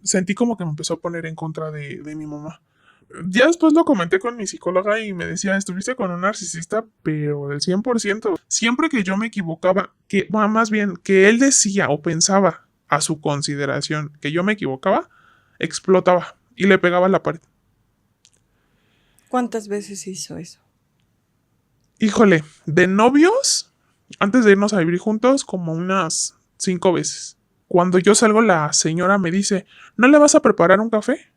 sentí como que me empezó a poner en contra de mi mamá. Ya después lo comenté con mi psicóloga y me decía, estuviste con un narcisista, pero del 100%. Siempre que yo me equivocaba, que, bueno, más bien, que él decía o pensaba a su consideración que yo me equivocaba, explotaba y le pegaba a la pared. ¿Cuántas veces hizo eso? Híjole, de novios, antes de irnos a vivir juntos, como unas 5 veces. Cuando yo salgo, la señora me dice, ¿no le vas a preparar un café?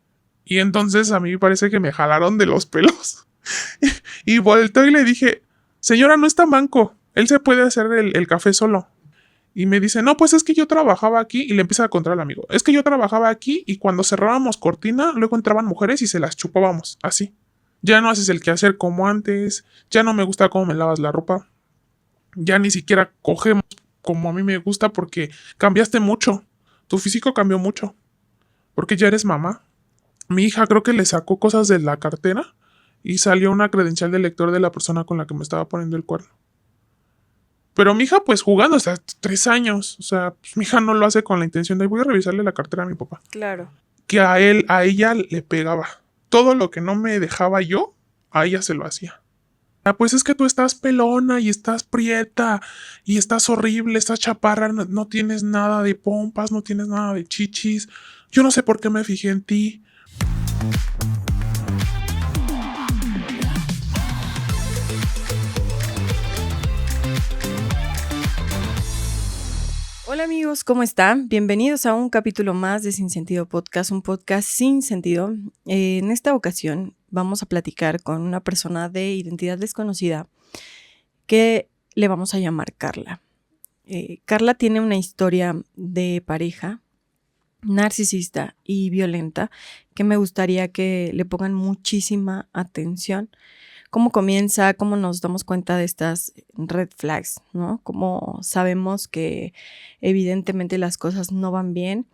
Y entonces a mí me parece que me jalaron de los pelos. Y volteo y le dije, señora, no está manco, él se puede hacer el café solo. Y me dice, no, pues es que yo trabajaba aquí, y le empieza a contar al amigo, es que yo trabajaba aquí y cuando cerrábamos cortina, luego entraban mujeres y se las chupábamos, así. Ya no haces el quehacer como antes, ya no me gusta cómo me lavas la ropa, ya ni siquiera cogemos como a mí me gusta porque cambiaste mucho, tu físico cambió mucho, porque ya eres mamá. Mi hija creo que le sacó cosas de la cartera y salió una credencial de lector de la persona con la que me estaba poniendo el cuerno. Pero mi hija, pues jugando hasta 3 años. O sea, pues, mi hija no lo hace con la intención de voy a revisarle la cartera a mi papá. Claro. Que a ella le pegaba. Todo lo que no me dejaba yo, a ella se lo hacía. Ah, pues es que tú estás pelona y estás prieta y estás horrible, estás chaparra, no, no tienes nada de pompas, no tienes nada de chichis. Yo no sé por qué me fijé en ti. Hola amigos, ¿cómo están? Bienvenidos a un capítulo más de Sin Sentido Podcast, un podcast sin sentido. En esta ocasión vamos a platicar con una persona de identidad desconocida que le vamos a llamar Carla. Carla tiene una historia de pareja narcisista y violenta que me gustaría que le pongan muchísima atención. Cómo comienza, cómo nos damos cuenta de estas red flags, ¿no? Cómo sabemos que evidentemente las cosas no van bien.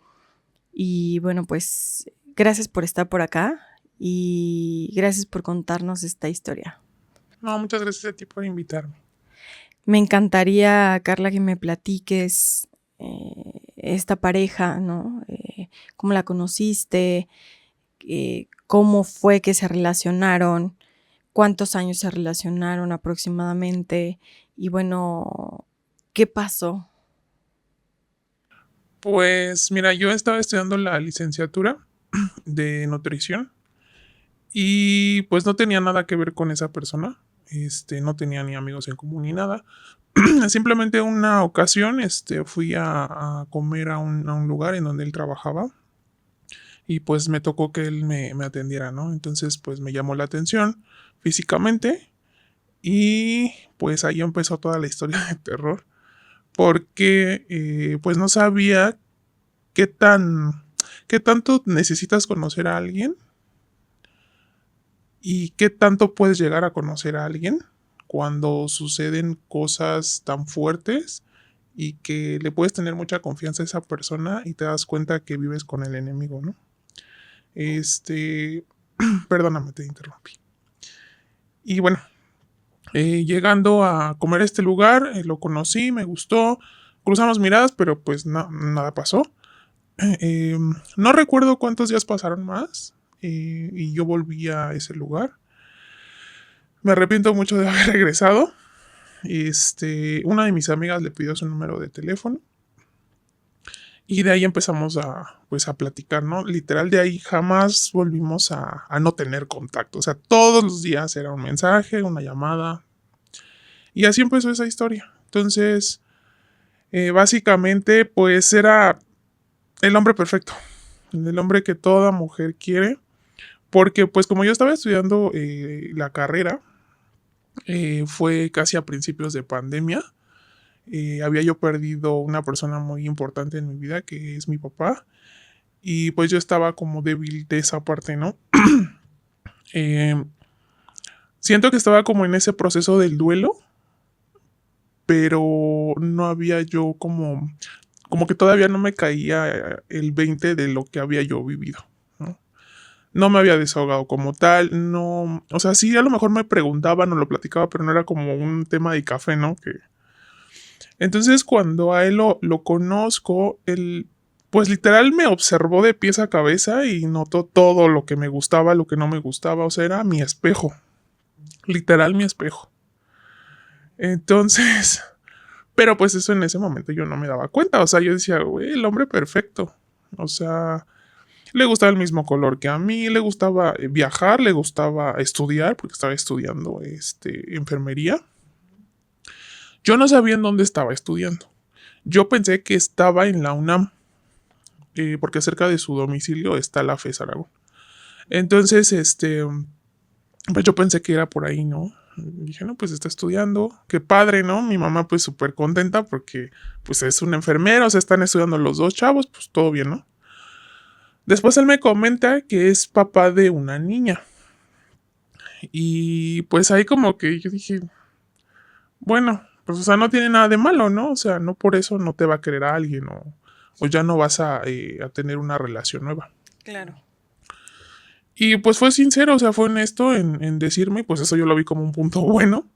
Y bueno, pues gracias por estar por acá y gracias por contarnos esta historia. No, muchas gracias a ti por invitarme. Me encantaría, Carla, que me platiques esta pareja, ¿no? ¿Cómo la conociste? ¿Cómo fue que se relacionaron? ¿Cuántos años se relacionaron aproximadamente? Y bueno, ¿qué pasó? Pues mira, yo estaba estudiando la licenciatura de nutrición y pues no tenía nada que ver con esa persona. No tenía ni amigos en común ni nada. Simplemente una ocasión fui a comer a un lugar en donde él trabajaba y pues me tocó que él me atendiera, ¿no? Entonces pues me llamó la atención físicamente y pues ahí empezó toda la historia de terror porque pues no sabía qué qué tanto necesitas conocer a alguien y qué tanto puedes llegar a conocer a alguien cuando suceden cosas tan fuertes y que le puedes tener mucha confianza a esa persona y te das cuenta que vives con el enemigo, ¿no? Perdóname, te interrumpí. Y bueno, llegando a comer a este lugar, lo conocí, me gustó, cruzamos miradas, pero pues nada pasó. No recuerdo cuántos días pasaron más y yo volví a ese lugar. Me arrepiento mucho de haber regresado. Una de mis amigas le pidió su número de teléfono y de ahí empezamos pues a platicar, ¿no? Literal, de ahí jamás volvimos a no tener contacto. O sea, todos los días era un mensaje, una llamada. Y así empezó esa historia. Entonces, básicamente, pues era el hombre perfecto. El hombre que toda mujer quiere. Porque, pues, como yo estaba estudiando la carrera, fue casi a principios de pandemia. Había yo perdido una persona muy importante en mi vida, que es mi papá. Y pues yo estaba como débil de esa parte, ¿no? Eh, Siento que estaba como en ese proceso del duelo, pero no había yo como que todavía no me caía el 20 de lo que había yo vivido, ¿no? No me había desahogado como tal, no, o sea, sí, a lo mejor me preguntaban o lo platicaba, pero no era como un tema de café, ¿no? Entonces cuando a él lo conozco, él pues literal me observó de pies a cabeza y notó todo lo que me gustaba, lo que no me gustaba, o sea, era mi espejo, literal mi espejo. Entonces, pero pues eso en ese momento yo no me daba cuenta, o sea, yo decía, güey, el hombre perfecto, o sea, le gustaba el mismo color que a mí, le gustaba viajar, le gustaba estudiar, porque estaba estudiando enfermería. Yo no sabía en dónde estaba estudiando. Yo pensé que estaba en la UNAM, porque cerca de su domicilio está la FES Aragón. Entonces, pues yo pensé que era por ahí, ¿no? Dije, no, pues está estudiando, qué padre, ¿no? Mi mamá pues súper contenta porque pues es una enfermera, o sea, están estudiando los dos chavos, pues todo bien, ¿no? Después él me comenta que es papá de una niña. Y pues ahí como que yo dije, bueno, pues o sea, no tiene nada de malo, ¿no? O sea, no por eso no te va a querer a alguien o ya no vas a tener una relación nueva. Claro. Y pues fue sincero, o sea, fue honesto en decirme, pues eso yo lo vi como un punto bueno.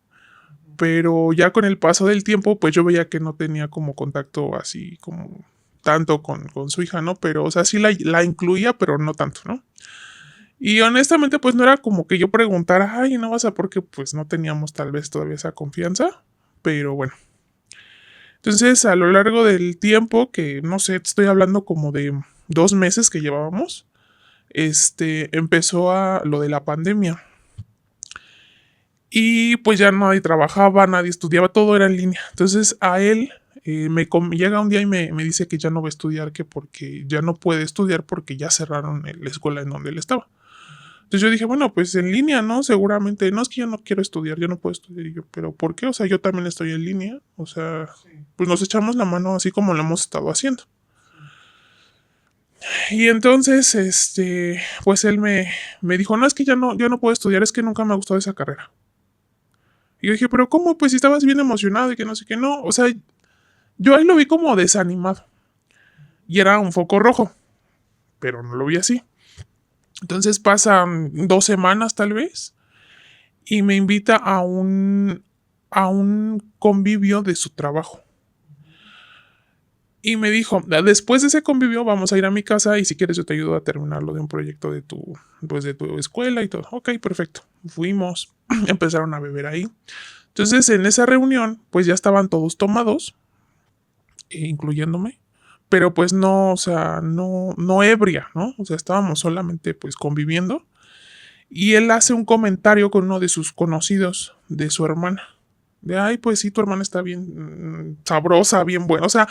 Pero ya con el paso del tiempo, pues yo veía que no tenía como contacto así como tanto con su hija, ¿no? Pero, o sea, sí la incluía, pero no tanto, ¿no? Y honestamente, pues no era como que yo preguntara, ay, no vas a, porque pues no teníamos tal vez todavía esa confianza, pero bueno. Entonces, a lo largo del tiempo, que no sé, estoy hablando como de 2 meses que llevábamos, empezó lo de la pandemia. Y pues ya nadie trabajaba, nadie estudiaba, todo era en línea. Entonces a él llega un día y me dice que ya no va a estudiar, que porque ya no puede estudiar porque ya cerraron la escuela en donde él estaba. Entonces yo dije, bueno, pues en línea, ¿no? Seguramente, no es que yo no quiero estudiar, yo no puedo estudiar. Y yo, ¿pero por qué? O sea, yo también estoy en línea. O sea, pues nos echamos la mano así como lo hemos estado haciendo. Y entonces, pues él me dijo, no, es que ya no, yo no puedo estudiar, es que nunca me ha gustado esa carrera. Y yo dije, pero ¿cómo? Pues si estabas bien emocionado y que no sé qué, no. O sea, yo ahí lo vi como desanimado. Y era un foco rojo, pero no lo vi así. Entonces pasan 2 semanas tal vez y me invita a un convivio de su trabajo. Y me dijo, después de ese convivio vamos a ir a mi casa y si quieres yo te ayudo a terminar lo de un proyecto de tu escuela y todo. Ok, perfecto. Fuimos, empezaron a beber ahí. Entonces en esa reunión pues ya estaban todos tomados, incluyéndome, pero pues no, o sea, no ebria, ¿no? O sea, estábamos solamente pues conviviendo y él hace un comentario con uno de sus conocidos de su hermana. De, ay, pues sí, tu hermana está bien sabrosa, bien buena. O sea,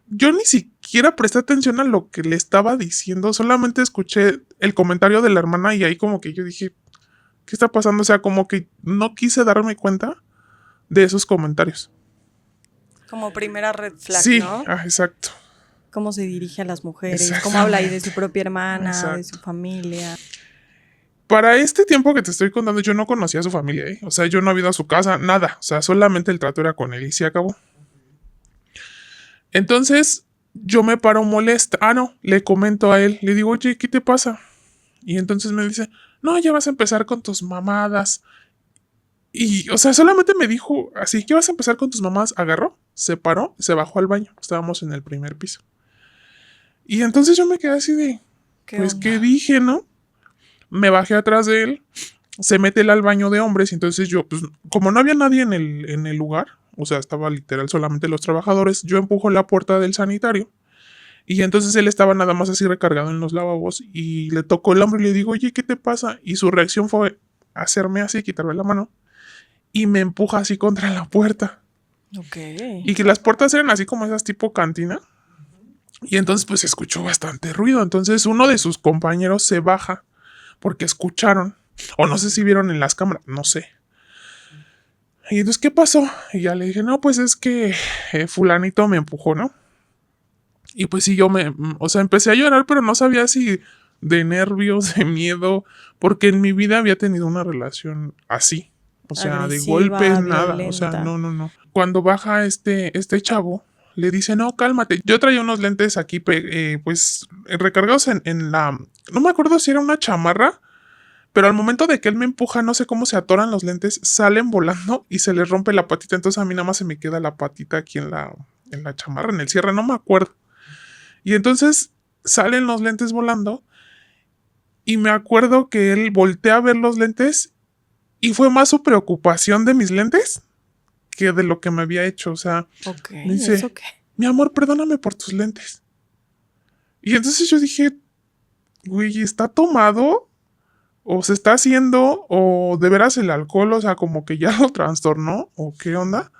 yo ni siquiera presté atención a lo que le estaba diciendo, solamente escuché el comentario de la hermana y ahí como que yo dije, ¿qué está pasando? O sea, como que no quise darme cuenta de esos comentarios. Como primera red flag, Sí, ¿no? exacto. Cómo se dirige a las mujeres, cómo habla ahí de su propia hermana, Exacto. de su familia. Para este tiempo que te estoy contando, yo no conocía a su familia, ¿eh? O sea, yo no había ido a su casa, nada. O sea, solamente el trato era con él y se acabó. Entonces, yo me paro molesta. Ah, no, le comento a él. Le digo, oye, ¿qué te pasa? Y entonces me dice, no, ya vas a empezar con tus mamadas. Y, o sea, solamente me dijo así, ¿qué vas a empezar con tus mamadas? Agarró, se paró, se bajó al baño. Estábamos en el primer piso. Y entonces yo me quedé así de, pues, ¿qué dije, no? Me bajé atrás de él, se mete él al baño de hombres y entonces yo, pues como no había nadie en el lugar, o sea, estaba literal solamente los trabajadores, yo empujo la puerta del sanitario y entonces él estaba nada más así recargado en los lavabos y le tocó el hombro y le digo, oye, ¿qué te pasa? Y su reacción fue hacerme así, quitarme la mano y me empuja así contra la puerta. Ok. Y que las puertas eran así como esas tipo cantina. Y entonces pues se escuchó bastante ruido. Entonces uno de sus compañeros se baja porque escucharon, o no sé si vieron en las cámaras, no sé. Y entonces, ¿qué pasó? Y ya le dije, no, pues es que fulanito me empujó, ¿no? Y pues sí, o sea, empecé a llorar, pero no sabía si de nervios, de miedo, porque en mi vida había tenido una relación así. O sea, de Agresiva, golpes, nada. O sea, violenta. no. Cuando baja este chavo, le dice, no, cálmate. Yo traía unos lentes aquí, pues, recargados en la... No me acuerdo si era una chamarra, pero al momento de que él me empuja, no sé cómo se atoran los lentes, salen volando y se les rompe la patita. Entonces a mí nada más se me queda la patita aquí en la chamarra, en el cierre, no me acuerdo. Y entonces salen los lentes volando y me acuerdo que él voltea a ver los lentes y fue más su preocupación de mis lentes que de lo que me había hecho. O sea, Ok, dice, ¿eso qué? mi amor, perdóname por tus lentes. Y entonces yo dije, güey, ¿está tomado? ¿O se está haciendo? ¿O de veras el alcohol, o sea, como que ya lo trastornó? ¿O qué onda?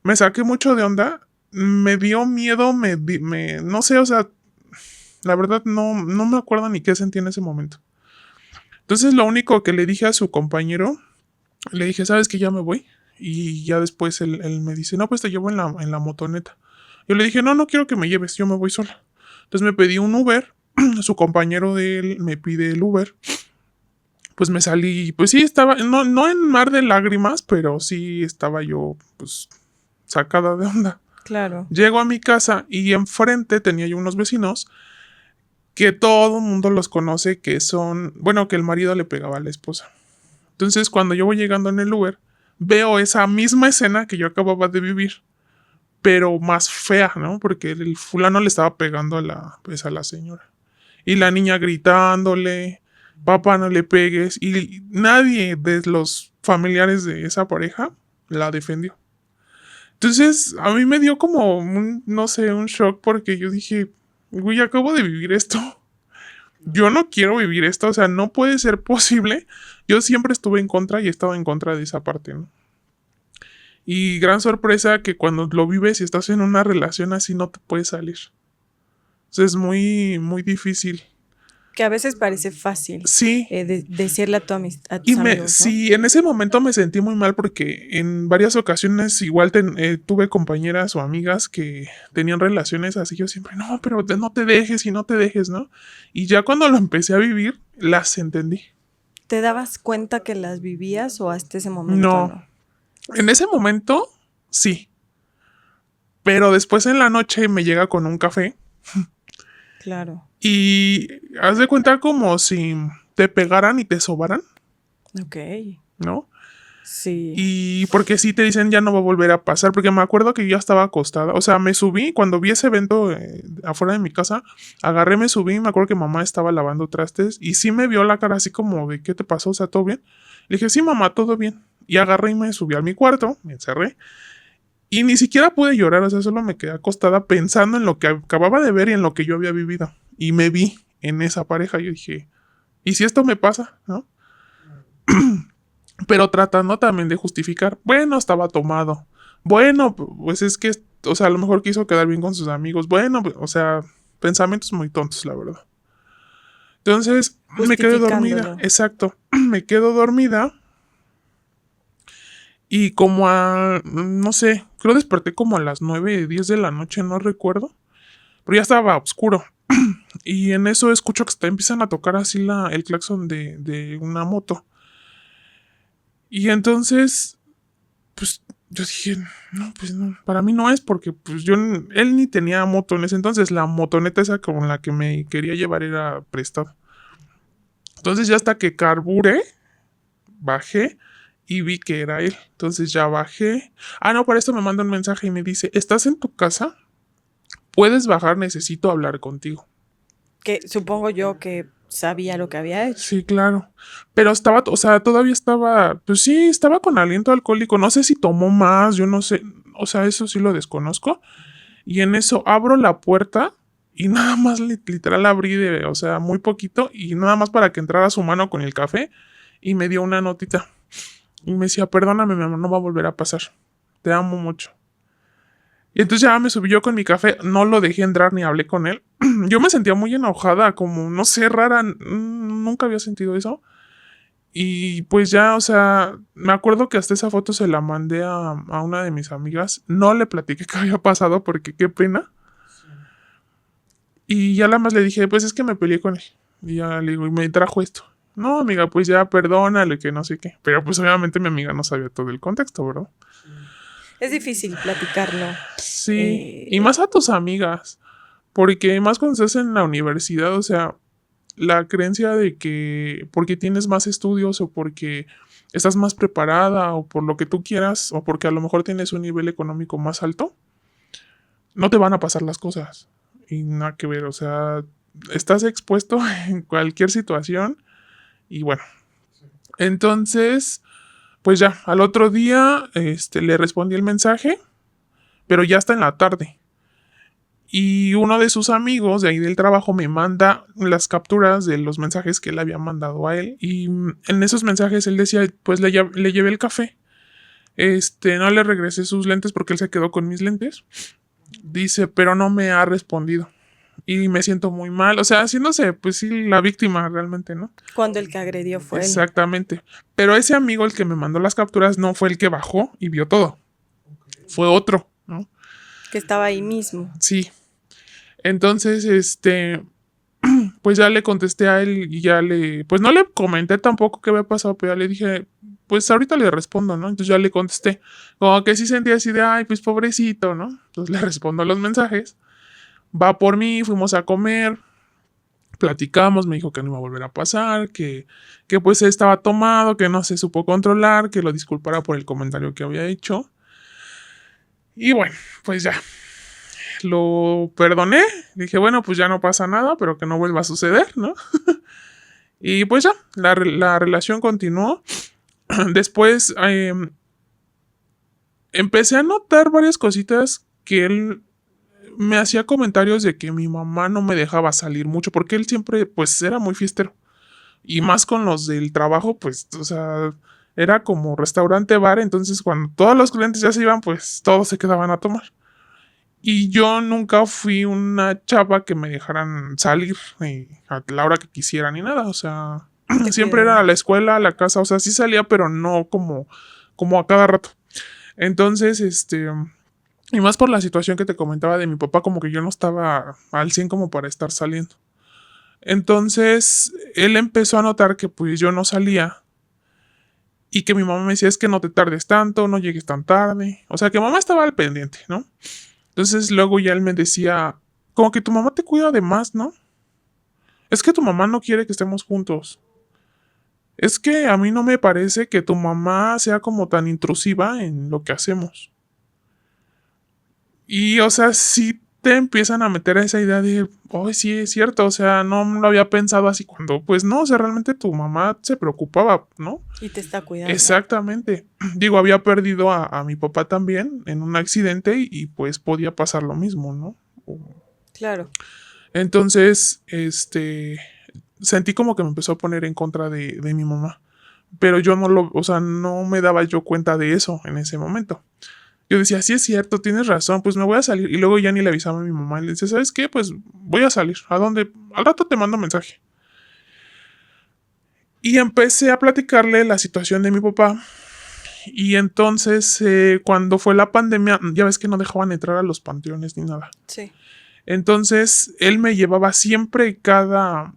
Me saqué mucho de onda. Me dio miedo, no sé, o sea, la verdad no me acuerdo ni qué sentí en ese momento. Entonces lo único que le dije a su compañero, le dije, ¿sabes que ya me voy? Y ya después él me dice, no, pues te llevo en la motoneta. Yo le dije, no quiero que me lleves, yo me voy sola. Entonces me pedí un Uber, su compañero de él me pide el Uber. Pues me salí, pues sí estaba, no en mar de lágrimas, pero sí estaba yo, pues, sacada de onda. Claro. Llego a mi casa y enfrente tenía yo unos vecinos que todo el mundo los conoce, que son, bueno, que el marido le pegaba a la esposa. Entonces, cuando yo voy llegando en el Uber, veo esa misma escena que yo acababa de vivir, pero más fea, ¿no? Porque el fulano le estaba pegando pues, a la señora. Y la niña gritándole, papá, no le pegues. Y nadie de los familiares de esa pareja la defendió. Entonces, a mí me dio como no sé, un shock porque yo dije, güey, acabo de vivir esto. Yo no quiero vivir esto, o sea, no puede ser posible. Yo siempre estuve en contra y he estado en contra de esa parte, ¿no? Y gran sorpresa que cuando lo vives y estás en una relación así no te puedes salir. O sea, es muy difícil. Que a veces parece fácil Sí, decirle a a tus amigos, ¿no? sí, en ese momento me sentí muy mal porque en varias ocasiones igual tuve compañeras o amigas que tenían relaciones así. Yo siempre, no, pero no te dejes y no te dejes, ¿no? Y ya cuando lo empecé a vivir, las entendí. ¿Te dabas cuenta que las vivías o hasta ese momento No, no? en ese momento sí, pero después en la noche me llega con un café Claro. y haz de cuenta como si te pegaran y te sobaran, Ok. ¿no? Sí. Y porque sí te dicen ya no va a volver a pasar, porque me acuerdo que yo ya estaba acostada, o sea, me subí, cuando vi ese evento afuera de mi casa, agarré, me subí, me acuerdo que mamá estaba lavando trastes y sí me vio la cara así como de ¿qué te pasó? O sea, ¿todo bien? Le dije, sí, mamá, todo bien. Y agarré y me subí a mi cuarto, me encerré y ni siquiera pude llorar, o sea, solo me quedé acostada pensando en lo que acababa de ver y en lo que yo había vivido. Y me vi en esa pareja, yo dije, ¿y si esto me pasa? ¿No? Pero tratando también de justificar, bueno, estaba tomado. Bueno, pues es que, o sea, a lo mejor quiso quedar bien con sus amigos. Bueno, o sea, pensamientos muy tontos, la verdad. Entonces, me quedé dormida, Justificándolo. exacto. Me quedo dormida y como no sé, creo desperté como a las 9, 10 de la noche, no recuerdo. Pero ya estaba oscuro. Y en eso escucho que empiezan a tocar así el claxon de una moto. Y entonces pues yo dije, no, pues no, para mí no es porque pues él ni tenía moto en ese entonces, la motoneta esa con la que me quería llevar era prestada. Entonces ya hasta que carburé, bajé y vi que era él. Entonces ya bajé. Ah, no, para esto me manda un mensaje y me dice, ¿estás en tu casa? Puedes bajar, necesito hablar contigo. Que supongo yo que sabía lo que había hecho. Sí, claro. Pero estaba, o sea, todavía estaba, pues sí, estaba con aliento alcohólico. No sé si tomó más, yo no sé. O sea, eso sí lo desconozco. Y en eso abro la puerta y nada más literal abrí o sea, muy poquito y nada más para que entrara su mano con el café y me dio una notita. Y me decía, perdóname, mi amor, no va a volver a pasar. Te amo mucho. Y entonces ya me subí yo con mi café, no lo dejé entrar ni hablé con él. Yo me sentía muy enojada, como, no sé, rara, nunca había sentido eso. Y pues ya, o sea, me acuerdo que hasta esa foto se la mandé a una de mis amigas. No le platiqué qué había pasado porque qué pena. Y ya la más le dije, pues es que me peleé con él. Y ya le digo, y me trajo esto. No, amiga, pues ya perdónale, que no sé qué. Pero pues obviamente mi amiga no sabía todo el contexto, ¿verdad? Es difícil platicarlo. Sí, y Eh, más a tus amigas. Porque más cuando estás en la universidad, o sea, la creencia de que porque tienes más estudios o porque estás más preparada o por lo que tú quieras o porque a lo mejor tienes un nivel económico más alto, no te van a pasar las cosas. Y nada que ver, o sea, estás expuesto en cualquier situación. Y bueno, entonces, pues ya, al otro día, le respondí el mensaje, pero ya está en la tarde. Y uno de sus amigos de ahí del trabajo me manda las capturas de los mensajes que él había mandado a él. Y en esos mensajes él decía, pues le llevé el café. No le regresé sus lentes porque él se quedó con mis lentes. Dice, pero no me ha respondido. Y me siento muy mal. O sea, haciéndose, pues sí, la víctima realmente, ¿no? Cuando el que agredió fue él. Exactamente. Pero ese amigo, el que me mandó las capturas, no fue el que bajó y vio todo. Fue otro, ¿no? Que estaba ahí mismo. Sí. Entonces, pues ya le contesté a él y pues no le comenté tampoco qué había pasado, pero ya le dije, pues ahorita le respondo, ¿no? Entonces ya le contesté, como que sí sentía así de, ay, pues pobrecito, ¿no? Entonces le respondo los mensajes, va por mí, fuimos a comer, platicamos, me dijo que no iba a volver a pasar, que pues estaba tomado, que no se supo controlar, que lo disculpara por el comentario que había hecho. Y bueno, pues ya, lo perdoné, dije, bueno, pues ya no pasa nada, pero que no vuelva a suceder, ¿no? Y pues ya, la relación continuó. Después empecé a notar varias cositas que él me hacía comentarios de que mi mamá no me dejaba salir mucho, porque él siempre, pues, era muy fiestero. Y más con los del trabajo, pues, o sea, era como restaurante-bar, entonces cuando todos los clientes ya se iban, pues todos se quedaban a tomar. Y yo nunca fui una chava que me dejaran salir a la hora que quisiera ni nada. O sea, siempre era a la escuela, a la casa. O sea, sí salía, pero no como a cada rato. Entonces, y más por la situación que te comentaba de mi papá, como que yo no estaba al 100 como para estar saliendo. Entonces, él empezó a notar que pues yo no salía. Y que mi mamá me decía, es que no te tardes tanto, no llegues tan tarde. O sea, que mamá estaba al pendiente, ¿no? Entonces luego ya él me decía, como que tu mamá te cuida de más, ¿no? Es que tu mamá no quiere que estemos juntos. Es que a mí no me parece que tu mamá sea como tan intrusiva en lo que hacemos. Y, o sea, sí te empiezan a meter a esa idea de, oh, sí, es cierto, o sea, no lo había pensado así cuando, pues no, o sea, realmente tu mamá se preocupaba, ¿no? Y te está cuidando. Exactamente. Digo, había perdido a mi papá también en un accidente y pues podía pasar lo mismo, ¿no? Claro. Entonces, sentí como que me empezó a poner en contra de mi mamá. Pero yo o sea, no me daba yo cuenta de eso en ese momento. Yo decía, sí es cierto, tienes razón, pues me voy a salir. Y luego ya ni le avisaba a mi mamá. Y le decía, ¿sabes qué? Pues voy a salir. ¿A dónde? Al rato te mando mensaje. Y empecé a platicarle la situación de mi papá. Y entonces, cuando fue la pandemia, ya ves que no dejaban entrar a los panteones ni nada. Sí. Entonces, él me llevaba siempre cada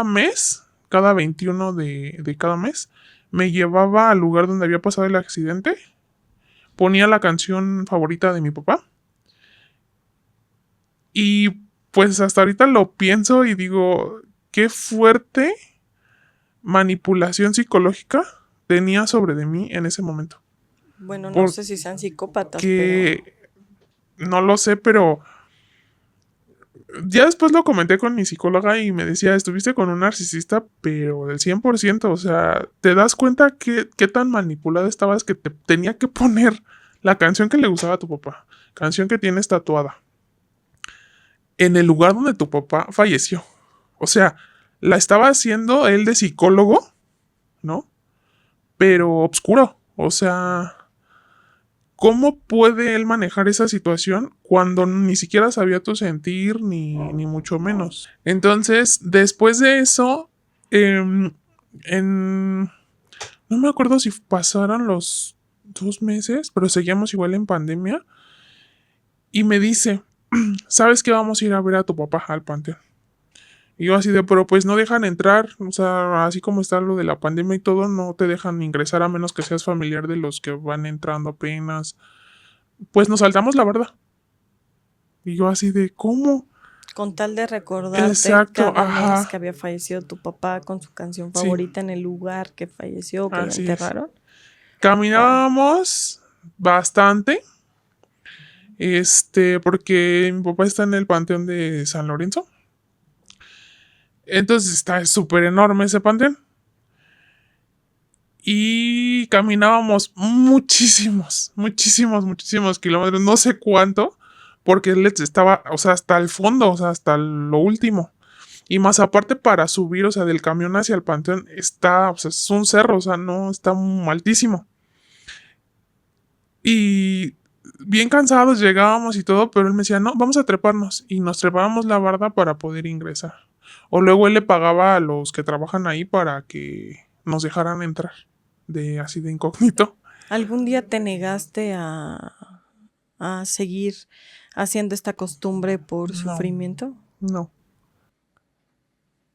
mes, cada 21 de cada mes, me llevaba al lugar donde había pasado el accidente, ponía la canción favorita de mi papá y pues hasta ahorita lo pienso y digo, qué fuerte manipulación psicológica tenía sobre de mí en ese momento. Bueno, no sé si sean psicópatas, Que no lo sé, pero ya después lo comenté con mi psicóloga y me decía, estuviste con un narcisista, pero del 100%, o sea, te das cuenta qué tan manipulada estabas que te tenía que poner la canción que le gustaba a tu papá, canción que tienes tatuada, en el lugar donde tu papá falleció. O sea, la estaba haciendo él de psicólogo, ¿no? Pero oscuro, o sea, ¿cómo puede él manejar esa situación cuando ni siquiera sabía tu sentir, ni mucho menos? Entonces, después de eso, em, no me acuerdo si pasaron los 2 meses, pero seguíamos igual en pandemia. Y me dice, ¿sabes que vamos a ir a ver a tu papá al panteón? Y yo así de, pero pues no dejan entrar, o sea, así como está lo de la pandemia y todo, no te dejan ingresar a menos que seas familiar de los que van entrando apenas. Pues nos saltamos la verdad. Y yo así de, ¿cómo? con tal de recordarte Exacto, cada ajá. mes que había fallecido tu papá con su canción Sí. favorita en el lugar que falleció, que lo Así es. enterraron. Caminábamos bastante. Porque mi papá está en el Panteón de San Lorenzo. Entonces está súper enorme ese panteón. Y caminábamos muchísimos kilómetros, no sé cuánto, porque él estaba, o sea, hasta el fondo, o sea, hasta lo último. Y más aparte para subir, o sea, del camión hacia el panteón está, o sea, es un cerro, o sea, no está altísimo. Y bien cansados llegábamos y todo, pero él me decía, no, vamos a treparnos. Y nos trepábamos la barda para poder ingresar. O luego él le pagaba a los que trabajan ahí para que nos dejaran entrar, de así de incógnito. ¿Algún día te negaste a seguir haciendo esta costumbre por No, sufrimiento? no,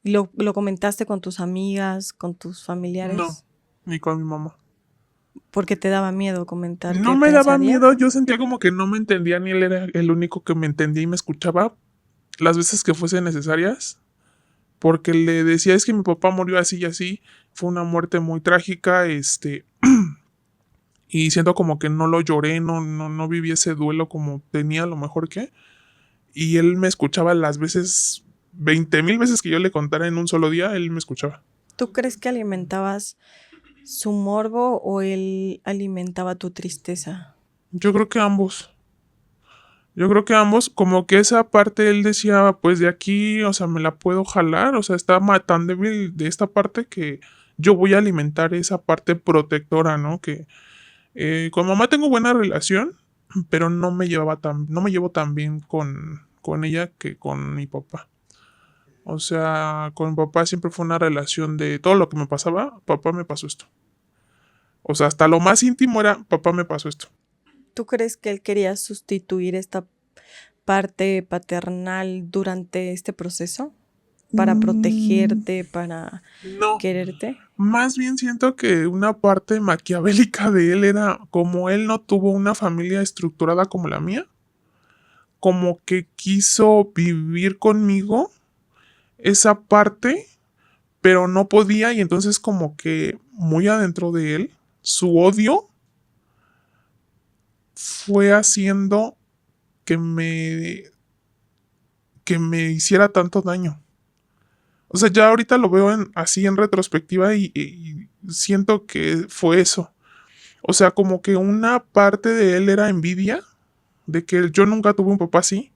¿Lo comentaste con tus amigas, con tus no, familiares? ni con mi mamá. Porque te daba miedo comentar No qué me daba pensaría. miedo, yo sentía como que no me entendía, ni él era el único que me entendía y me escuchaba las veces que fuesen necesarias, porque le decía, es que mi papá murió así y así, fue una muerte muy trágica, y siento como que no lo lloré, no viví ese duelo como tenía a lo mejor que, y él me escuchaba las veces, 20,000 veces que yo le contara en un solo día, él me escuchaba. ¿Tú crees que alimentabas su morbo o él alimentaba tu tristeza? Yo creo que ambos. Yo creo que ambos, como que esa parte él decía, pues de aquí, o sea, me la puedo jalar, o sea, está tan débil de esta parte que yo voy a alimentar esa parte protectora, ¿no? Que con mamá tengo buena relación, pero no me llevo tan bien con ella que con mi papá. O sea, con mi papá siempre fue una relación de todo lo que me pasaba, papá me pasó esto. O sea, hasta lo más íntimo era, papá me pasó esto. ¿Tú crees que él quería sustituir esta parte paternal durante este proceso? ¿Para Mm, protegerte, para no. quererte? Más bien siento que una parte maquiavélica de él era como él no tuvo una familia estructurada como la mía, como que quiso vivir conmigo esa parte, pero no podía y entonces como que muy adentro de él, su odio fue haciendo que que me hiciera tanto daño. O sea, ya ahorita lo veo así en retrospectiva y siento que fue eso. O sea, como que una parte de él era envidia de que yo nunca tuve un papá así.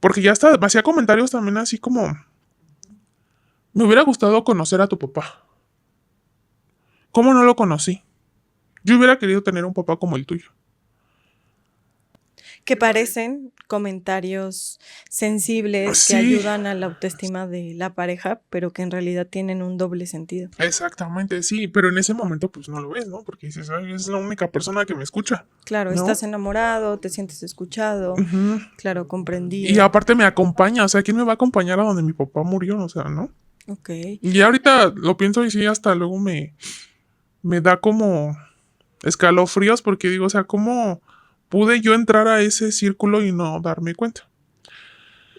Porque ya hasta me hacía comentarios también así como, me hubiera gustado conocer a tu papá. ¿Cómo no lo conocí? Yo hubiera querido tener un papá como el tuyo. Que parecen comentarios sensibles que Sí, ayudan a la autoestima de la pareja, pero que en realidad tienen un doble sentido. exactamente, sí, pero en ese momento pues no lo ves, ¿no? Porque dices, "Ay, es la única persona que me escucha, Claro, ¿no?" estás enamorado, te sientes escuchado, Ujú. claro, Y comprendido. aparte me acompaña, o sea, ¿quién me va a acompañar a donde mi papá murió? O sea, ¿no? Ok. Y ahorita lo pienso y sí, hasta luego me da como escalofríos porque digo, o sea, ¿cómo pude yo entrar a ese círculo y no darme cuenta?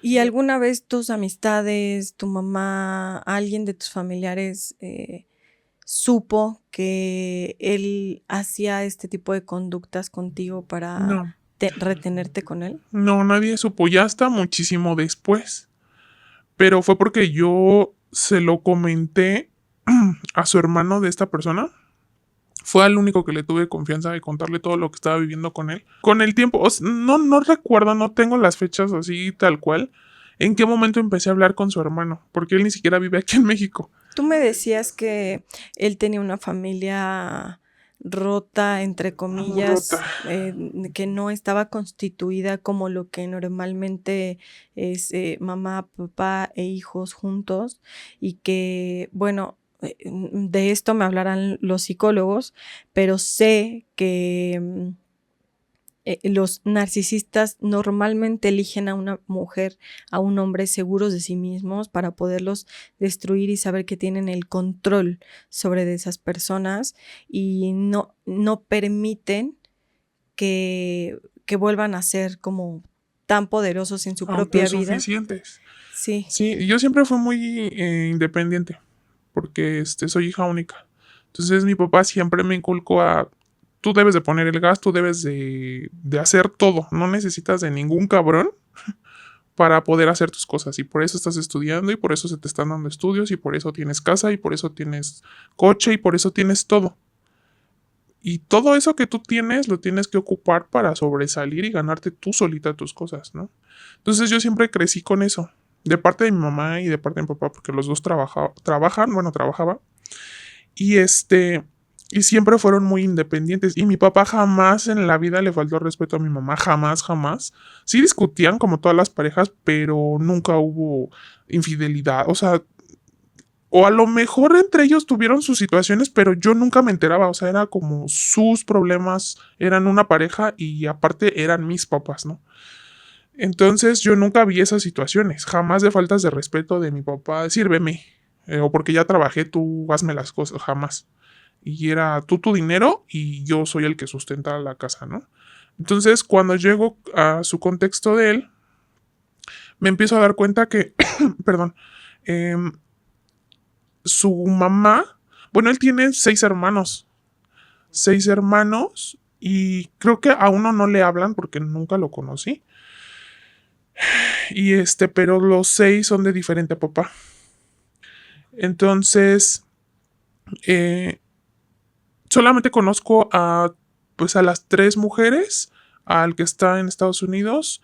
¿Y alguna vez tus amistades, tu mamá, alguien de tus familiares supo que él hacía este tipo de conductas contigo para No, retenerte con él? no, nadie supo, ya hasta muchísimo después. Pero fue porque yo se lo comenté a su hermano de esta persona. Fue al único que le tuve confianza de contarle todo lo que estaba viviendo con él. Con el tiempo, no recuerdo, no tengo las fechas así tal cual. ¿En qué momento empecé a hablar con su hermano? Porque él ni siquiera vive aquí en México. Tú me decías que él tenía una familia rota, entre Rota. comillas, que no estaba constituida como lo que normalmente es mamá, papá e hijos juntos y que, bueno, de esto me hablarán los psicólogos, pero sé que los narcisistas normalmente eligen a una mujer, a un hombre seguros de sí mismos para poderlos destruir y saber que tienen el control sobre de esas personas y no permiten que vuelvan a ser como tan poderosos en su propia vida. Autosuficientes. Sí. Sí, yo siempre fui muy independiente. Porque soy hija única. Entonces mi papá siempre me inculcó a tú debes de poner el gas, tú debes de hacer todo, no necesitas de ningún cabrón para poder hacer tus cosas y por eso estás estudiando y por eso se te están dando estudios y por eso tienes casa y por eso tienes coche y por eso tienes todo. Y todo eso que tú tienes lo tienes que ocupar para sobresalir y ganarte tú solita tus cosas, ¿no? Entonces yo siempre crecí con eso, de parte de mi mamá y de parte de mi papá, porque los dos trabajaba. Y y siempre fueron muy independientes. Y mi papá jamás en la vida le faltó respeto a mi mamá, jamás, jamás. Sí discutían como todas las parejas, pero nunca hubo infidelidad. O sea, o a lo mejor entre ellos tuvieron sus situaciones, pero yo nunca me enteraba. O sea, era como sus problemas, eran una pareja y aparte eran mis papás, ¿no? Entonces yo nunca vi esas situaciones, jamás de faltas de respeto de mi papá, sírveme, o porque ya trabajé, tú hazme las cosas, jamás. Y era tú tu dinero y yo soy el que sustenta la casa, ¿no? Entonces cuando llego a su contexto de él, me empiezo a dar cuenta que, perdón, em, su mamá, bueno, él tiene seis hermanos y creo que a uno no le hablan porque nunca lo conocí. Y pero los seis son de diferente papá. Entonces, eh, solamente conozco pues a las tres mujeres, al que está en Estados Unidos,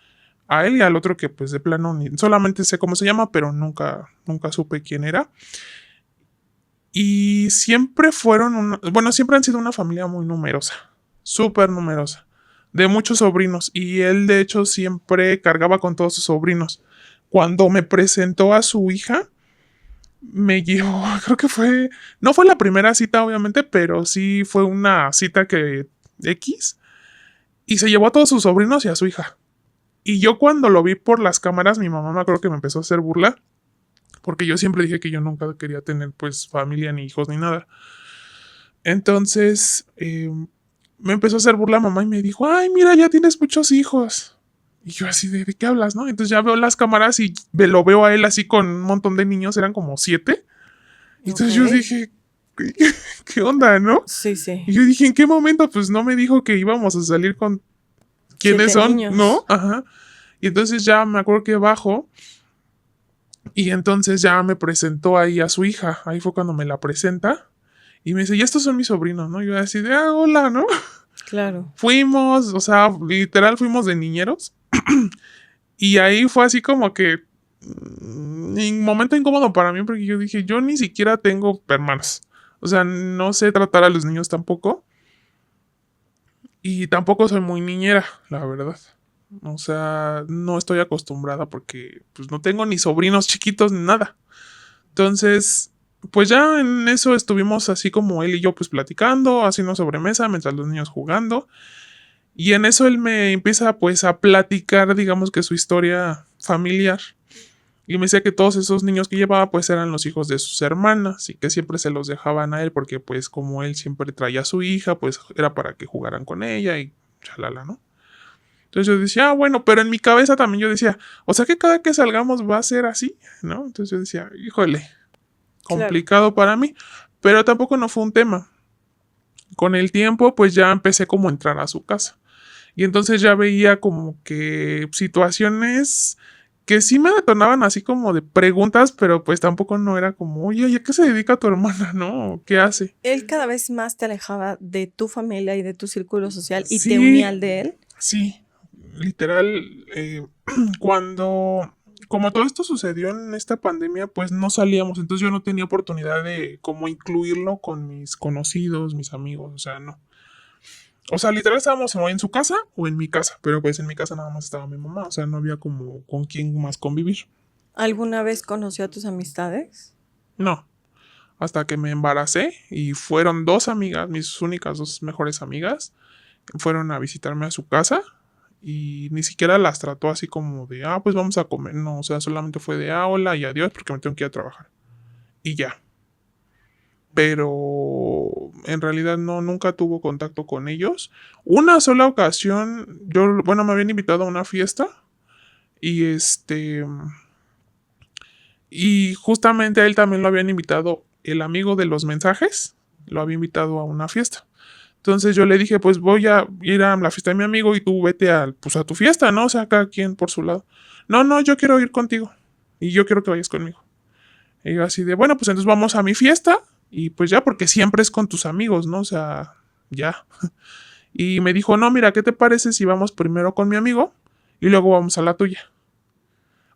a él y al otro que pues de plano solamente sé cómo se llama, pero nunca supe quién era. Y siempre siempre han sido una familia muy numerosa, súper numerosa, de muchos sobrinos. Y él de hecho siempre cargaba con todos sus sobrinos. Cuando me presentó a su hija, me llevó, creo que no fue la primera cita obviamente, pero sí fue una cita que X, y se llevó a todos sus sobrinos y a su hija. Y yo cuando lo vi por las cámaras, mi mamá me acuerdo que me empezó a hacer burla, porque yo siempre dije que yo nunca quería tener pues familia, ni hijos, ni nada. Entonces, me empezó a hacer burla mamá y me dijo, ay, mira, ya tienes muchos hijos. Y yo así ¿de qué hablas, no? Entonces ya veo las cámaras y lo veo a él así con un montón de niños, eran como 7. Entonces yo dije, ¿qué onda, no? Sí, sí. Y yo dije, ¿en qué momento? Pues no me dijo que íbamos a salir con quiénes 7 son, niños. ¿no? Ajá. Y entonces ya me acuerdo que bajo y entonces ya me presentó ahí a su hija. Ahí fue cuando me la presenta. Y me dice, y estos son mis sobrinos, ¿no? Y yo así de, hola, ¿no? Claro. Fuimos, o sea, literal fuimos de niñeros. Y ahí fue así como que un momento incómodo para mí porque yo dije, yo ni siquiera tengo hermanos. O sea, no sé tratar a los niños tampoco. Y tampoco soy muy niñera, la verdad. O sea, no estoy acostumbrada porque pues no tengo ni sobrinos chiquitos ni nada. Entonces, pues ya en eso estuvimos así como él y yo pues platicando, haciendo sobremesa mientras los niños jugando. Y en eso él me empieza pues a platicar, digamos que su historia familiar. Y me decía que todos esos niños que llevaba pues eran los hijos de sus hermanas y que siempre se los dejaban a él porque pues como él siempre traía a su hija pues era para que jugaran con ella y chalala, ¿no? Entonces yo decía, bueno, pero en mi cabeza también yo decía, o sea que cada que salgamos va a ser así, ¿no? Entonces yo decía, híjole, complicado para mí, pero tampoco no fue un tema. Con el tiempo pues ya empecé como a entrar a su casa y entonces ya veía como que situaciones que sí me detonaban así como de preguntas, pero pues tampoco no era como, oye, ¿a qué se dedica tu hermana, no? ¿Qué hace? Él cada vez más te alejaba de tu familia y de tu círculo social y te Sí, unía al de él. sí, literal, cuando, como todo esto sucedió en esta pandemia, pues no salíamos, entonces yo no tenía oportunidad de como incluirlo con mis conocidos, mis amigos, o sea, no. O sea, literal estábamos o en su casa o en mi casa, pero pues en mi casa nada más estaba mi mamá, o sea, no había como con quién más convivir. ¿Alguna vez conoció a tus amistades? No, hasta que me embaracé y fueron dos amigas, mis únicas dos mejores amigas, fueron a visitarme a su casa y ni siquiera las trató así como de, pues vamos a comer, no, o sea, solamente fue de, hola y adiós porque me tengo que ir a trabajar. Y ya. Pero en realidad no, nunca tuvo contacto con ellos. Una sola ocasión, bueno, me habían invitado a una fiesta y y justamente a él también lo habían invitado el amigo de los mensajes, lo había invitado a una fiesta. Entonces yo le dije, pues voy a ir a la fiesta de mi amigo y tú vete pues a tu fiesta, ¿no? O sea, cada quien por su lado. No, no, yo quiero ir contigo y yo quiero que vayas conmigo. Y yo así de, bueno, pues entonces vamos a mi fiesta y pues ya, porque siempre es con tus amigos, ¿no? O sea, ya. Y me dijo, no, mira, ¿qué te parece si vamos primero con mi amigo y luego vamos a la tuya?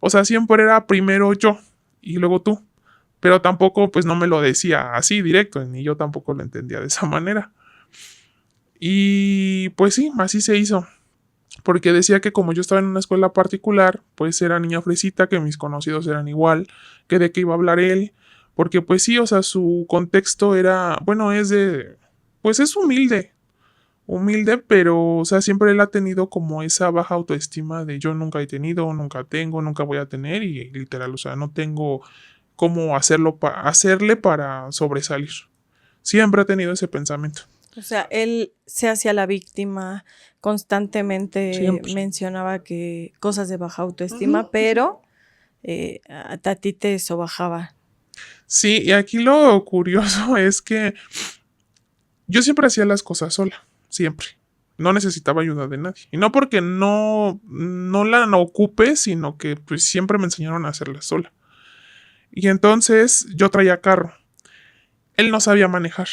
O sea, siempre era primero yo y luego tú. Pero tampoco, pues no me lo decía así directo, ni yo tampoco lo entendía de esa manera. Y pues sí, así se hizo. Porque decía que como yo estaba en una escuela particular, pues era niña fresita, que mis conocidos eran igual, que de qué iba a hablar él. Porque pues sí, o sea, su contexto era, bueno, pues es humilde, pero, o sea, siempre él ha tenido como esa baja autoestima de yo nunca he tenido, nunca tengo, nunca voy a tener y literal, o sea, no tengo cómo hacerle para sobresalir. Siempre ha tenido ese pensamiento. O sea, él se hacía la víctima, constantemente Siempre. mencionaba que cosas de baja autoestima, pero a ti te sobajaba. Sí, y aquí lo curioso es que yo siempre hacía las cosas sola, siempre. No necesitaba ayuda de nadie. Y no porque no la ocupe, sino que pues siempre me enseñaron a hacerlas sola. Y entonces yo traía carro. Él no sabía manejar.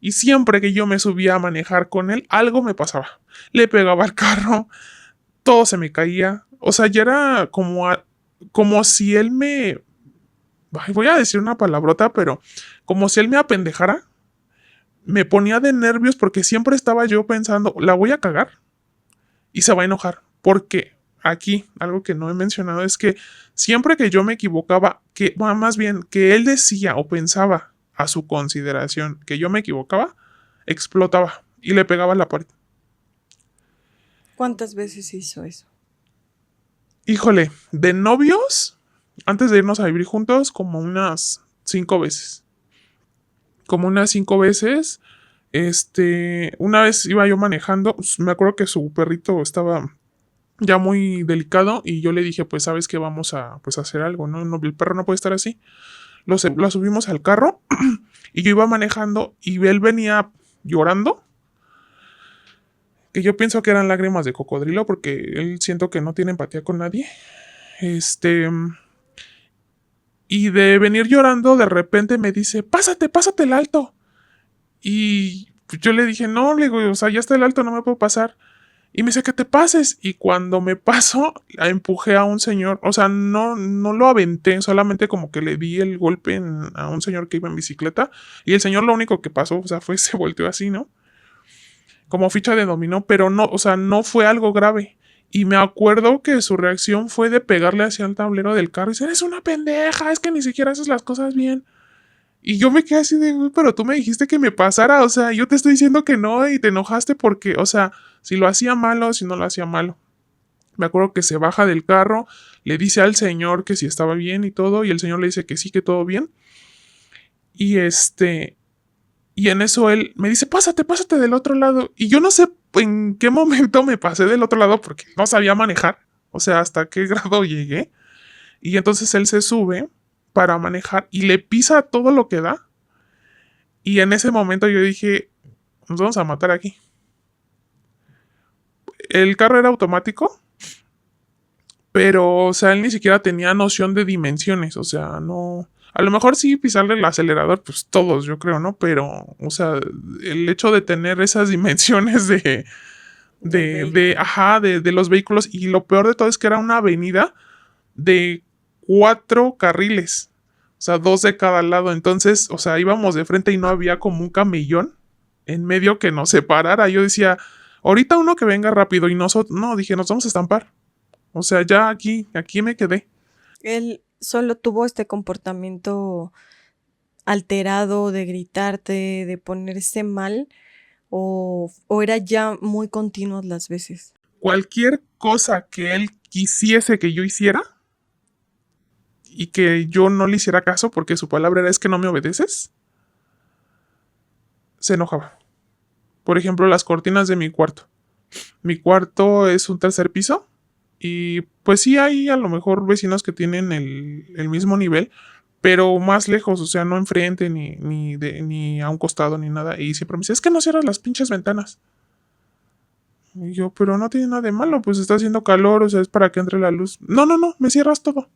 Y siempre que yo me subía a manejar con él, algo me pasaba. Le pegaba al carro, todo se me caía. O sea, ya era como si él me... Ay, voy a decir una palabrota, pero como si él me apendejara, me ponía de nervios porque siempre estaba yo pensando, la voy a cagar y se va a enojar. Porque aquí, algo que no he mencionado es que siempre que yo me equivocaba, bueno, más bien que él decía o pensaba a su consideración que yo me equivocaba, explotaba y le pegaba a la pared. ¿Cuántas veces hizo eso? Híjole, de novios, antes de irnos a vivir juntos, como unas 5 veces. Como unas 5 veces. Una vez iba yo manejando, me acuerdo que su perrito estaba ya muy delicado y yo le dije, pues sabes que vamos a pues, hacer algo, ¿no? El perro no puede estar así. Lo subimos al carro y yo iba manejando y él venía llorando, que yo pienso que eran lágrimas de cocodrilo porque él siento que no tiene empatía con nadie. Este, y de venir llorando, de repente me dice, pásate el alto. Y yo le dije, no, le digo, o sea, ya está el alto, no me puedo pasar. Y me dice que te pases. Y cuando me paso, empujé a un señor. O sea, no lo aventé, solamente como que le di el golpe a un señor que iba en bicicleta. Y el señor lo único que pasó, o sea, se volteó así, ¿no? Como ficha de dominó, pero no, o sea, no fue algo grave. Y me acuerdo que su reacción fue de pegarle hacia el tablero del carro y decir, eres una pendeja, es que ni siquiera haces las cosas bien. Y yo me quedé así de, "Güey, pero tú me dijiste que me pasara, o sea, yo te estoy diciendo que no y te enojaste porque, o sea, si lo hacía malo, si no lo hacía malo. Me acuerdo que se baja del carro, le dice al señor que si estaba bien y todo, y el señor le dice que sí, que todo bien. Y y en eso él me dice, pásate del otro lado. Y yo no sé en qué momento me pasé del otro lado porque no sabía manejar, o sea, hasta qué grado llegué. Y entonces él se sube para manejar y le pisa todo lo que da. Y en ese momento yo dije, nos vamos a matar aquí. El carro era automático, pero, o sea, él ni siquiera tenía noción de dimensiones, o sea, no... A lo mejor sí pisarle el acelerador, pues todos, yo creo, ¿no? Pero, o sea, el hecho de tener esas dimensiones de los vehículos, y lo peor de todo es que era una avenida de 4 carriles, o sea, 2 de cada lado. Entonces, o sea, íbamos de frente y no había como un camellón en medio que nos separara. Yo decía, ahorita uno que venga rápido y nosotros, no, dije, nos vamos a estampar. O sea, ya aquí me quedé. Él solo tuvo este comportamiento alterado de gritarte, de ponerse mal, o era ya muy continuas las veces. Cualquier cosa que él quisiese que yo hiciera y que yo no le hiciera caso porque su palabra era es que no me obedeces, se enojaba. Por ejemplo, las cortinas de mi cuarto. Mi cuarto es un tercer piso y pues sí hay a lo mejor vecinos que tienen el mismo nivel, pero más lejos, o sea, no enfrente, ni a un costado, ni nada. Y siempre me dice, es que no cierras las pinches ventanas. Y yo, pero no tiene nada de malo, pues está haciendo calor, o sea, es para que entre la luz. No, no, no, me cierras todo.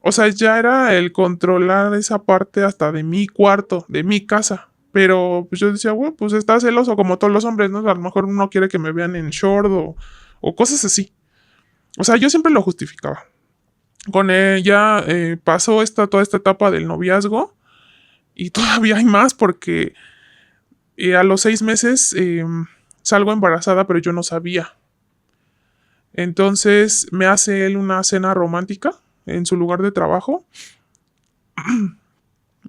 O sea, ya era el controlar esa parte hasta de mi cuarto, de mi casa. Pero pues yo decía, güey, pues está celoso como todos los hombres, ¿no? A lo mejor uno quiere que me vean en short o cosas así. O sea, yo siempre lo justificaba. Con ella pasó toda esta etapa del noviazgo y todavía hay más porque a los 6 meses salgo embarazada, pero yo no sabía. Entonces me hace él una cena romántica en su lugar de trabajo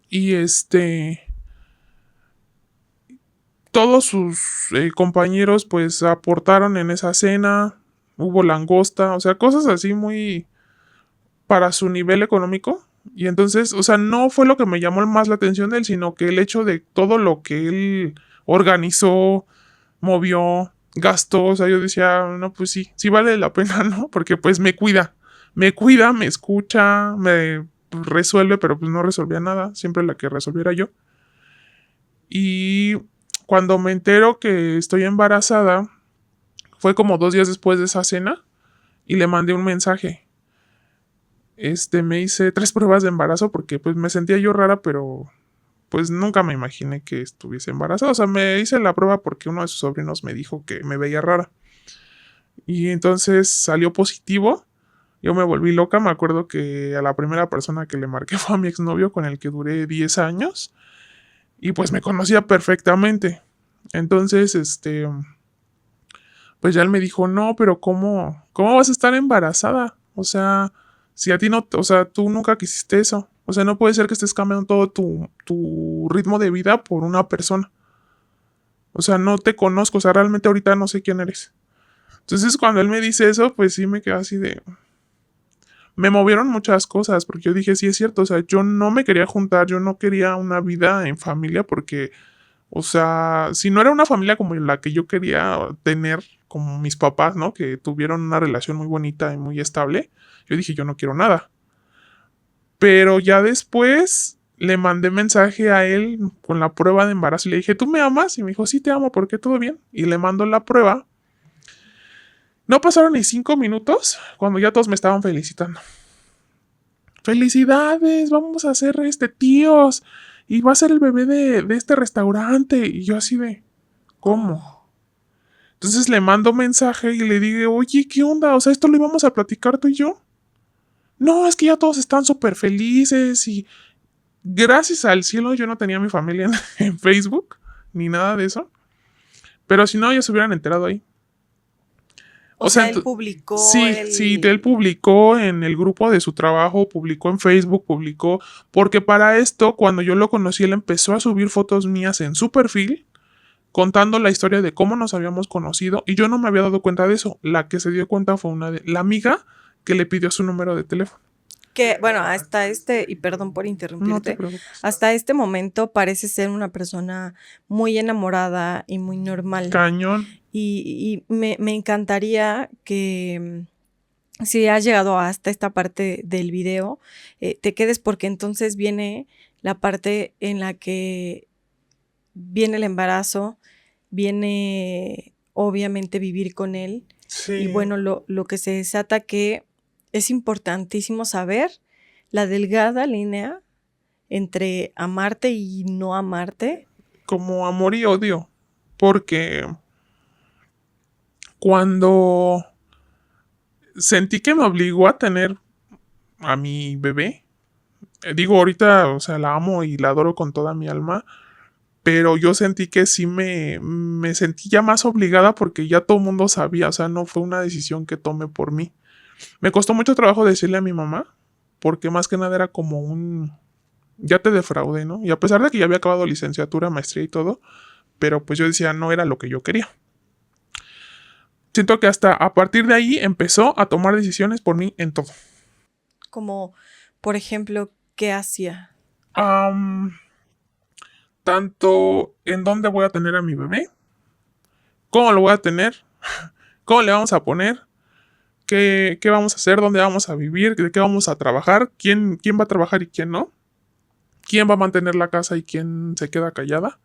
y todos sus compañeros pues aportaron en esa cena, hubo langosta, o sea, cosas así muy para su nivel económico. Y entonces, o sea, no fue lo que me llamó más la atención de él, sino que el hecho de todo lo que él organizó, movió, gastó, o sea, yo decía, no, pues sí, sí vale la pena, ¿no? Porque pues me cuida, me escucha, me resuelve, pero pues no resolvía nada, siempre la que resolviera yo. Y cuando me entero que estoy embarazada, fue como 2 días después de esa cena y le mandé un mensaje. Me hice 3 pruebas de embarazo porque pues me sentía yo rara, pero pues nunca me imaginé que estuviese embarazada. O sea, me hice la prueba porque uno de sus sobrinos me dijo que me veía rara. Y entonces salió positivo. Yo me volví loca. Me acuerdo que a la primera persona que le marqué fue a mi exnovio con el que duré 10 años. Y pues me conocía perfectamente. Entonces, pues ya él me dijo, no, pero ¿cómo vas a estar embarazada? O sea, si a ti no, o sea, tú nunca quisiste eso. O sea, no puede ser que estés cambiando todo tu ritmo de vida por una persona. O sea, no te conozco, o sea, realmente ahorita no sé quién eres. Entonces, cuando él me dice eso, pues sí me quedo así de... Me movieron muchas cosas, porque yo dije, sí es cierto, o sea, yo no me quería juntar, yo no quería una vida en familia, porque o sea, si no era una familia como la que yo quería tener, como mis papás, ¿no? Que tuvieron una relación muy bonita y muy estable, yo dije, yo no quiero nada. Pero ya después le mandé mensaje a él con la prueba de embarazo y le dije, ¿tú me amas? Y me dijo, sí, te amo, ¿por qué todo bien? Y le mando la prueba. No pasaron ni 5 minutos cuando ya todos me estaban felicitando. Felicidades, vamos a ser tíos. Y va a ser el bebé de este restaurante. Y yo así de, ¿cómo? Entonces le mando mensaje y le digo, oye, ¿qué onda? O sea, esto lo íbamos a platicar tú y yo. No, es que ya todos están súper felices y gracias al cielo yo no tenía mi familia en Facebook ni nada de eso. Pero si no, ellos se hubieran enterado ahí. O sea, él publicó sí, sí, él publicó en el grupo de su trabajo, publicó en Facebook, publicó, porque para esto, cuando yo lo conocí, él empezó a subir fotos mías en su perfil contando la historia de cómo nos habíamos conocido y yo no me había dado cuenta de eso. La que se dio cuenta fue la amiga que le pidió su número de teléfono. Que, bueno, hasta y perdón por interrumpirte, no te preocupes. Hasta este momento parece ser una persona muy enamorada y muy normal. Cañón. Y me encantaría que si has llegado hasta esta parte del video, te quedes porque entonces viene la parte en la que viene el embarazo, viene obviamente vivir con él. Sí. Y bueno, lo que se desata que es importantísimo saber la delgada línea entre amarte y no amarte. Como amor y odio. Porque cuando sentí que me obligó a tener a mi bebé, digo ahorita, o sea, la amo y la adoro con toda mi alma, pero yo sentí que sí me sentí ya más obligada porque ya todo el mundo sabía, o sea, no fue una decisión que tomé por mí. Me costó mucho trabajo decirle a mi mamá, porque más que nada era como ya te defraudé, ¿no? Y a pesar de que ya había acabado licenciatura, maestría y todo, pero pues yo decía, no era lo que yo quería. Siento que hasta a partir de ahí empezó a tomar decisiones por mí en todo. Como, por ejemplo, ¿qué hacía? Tanto en dónde voy a tener a mi bebé, cómo lo voy a tener, cómo le vamos a poner, qué vamos a hacer, dónde vamos a vivir, de qué vamos a trabajar, quién va a trabajar y quién no, quién va a mantener la casa y quién se queda callada.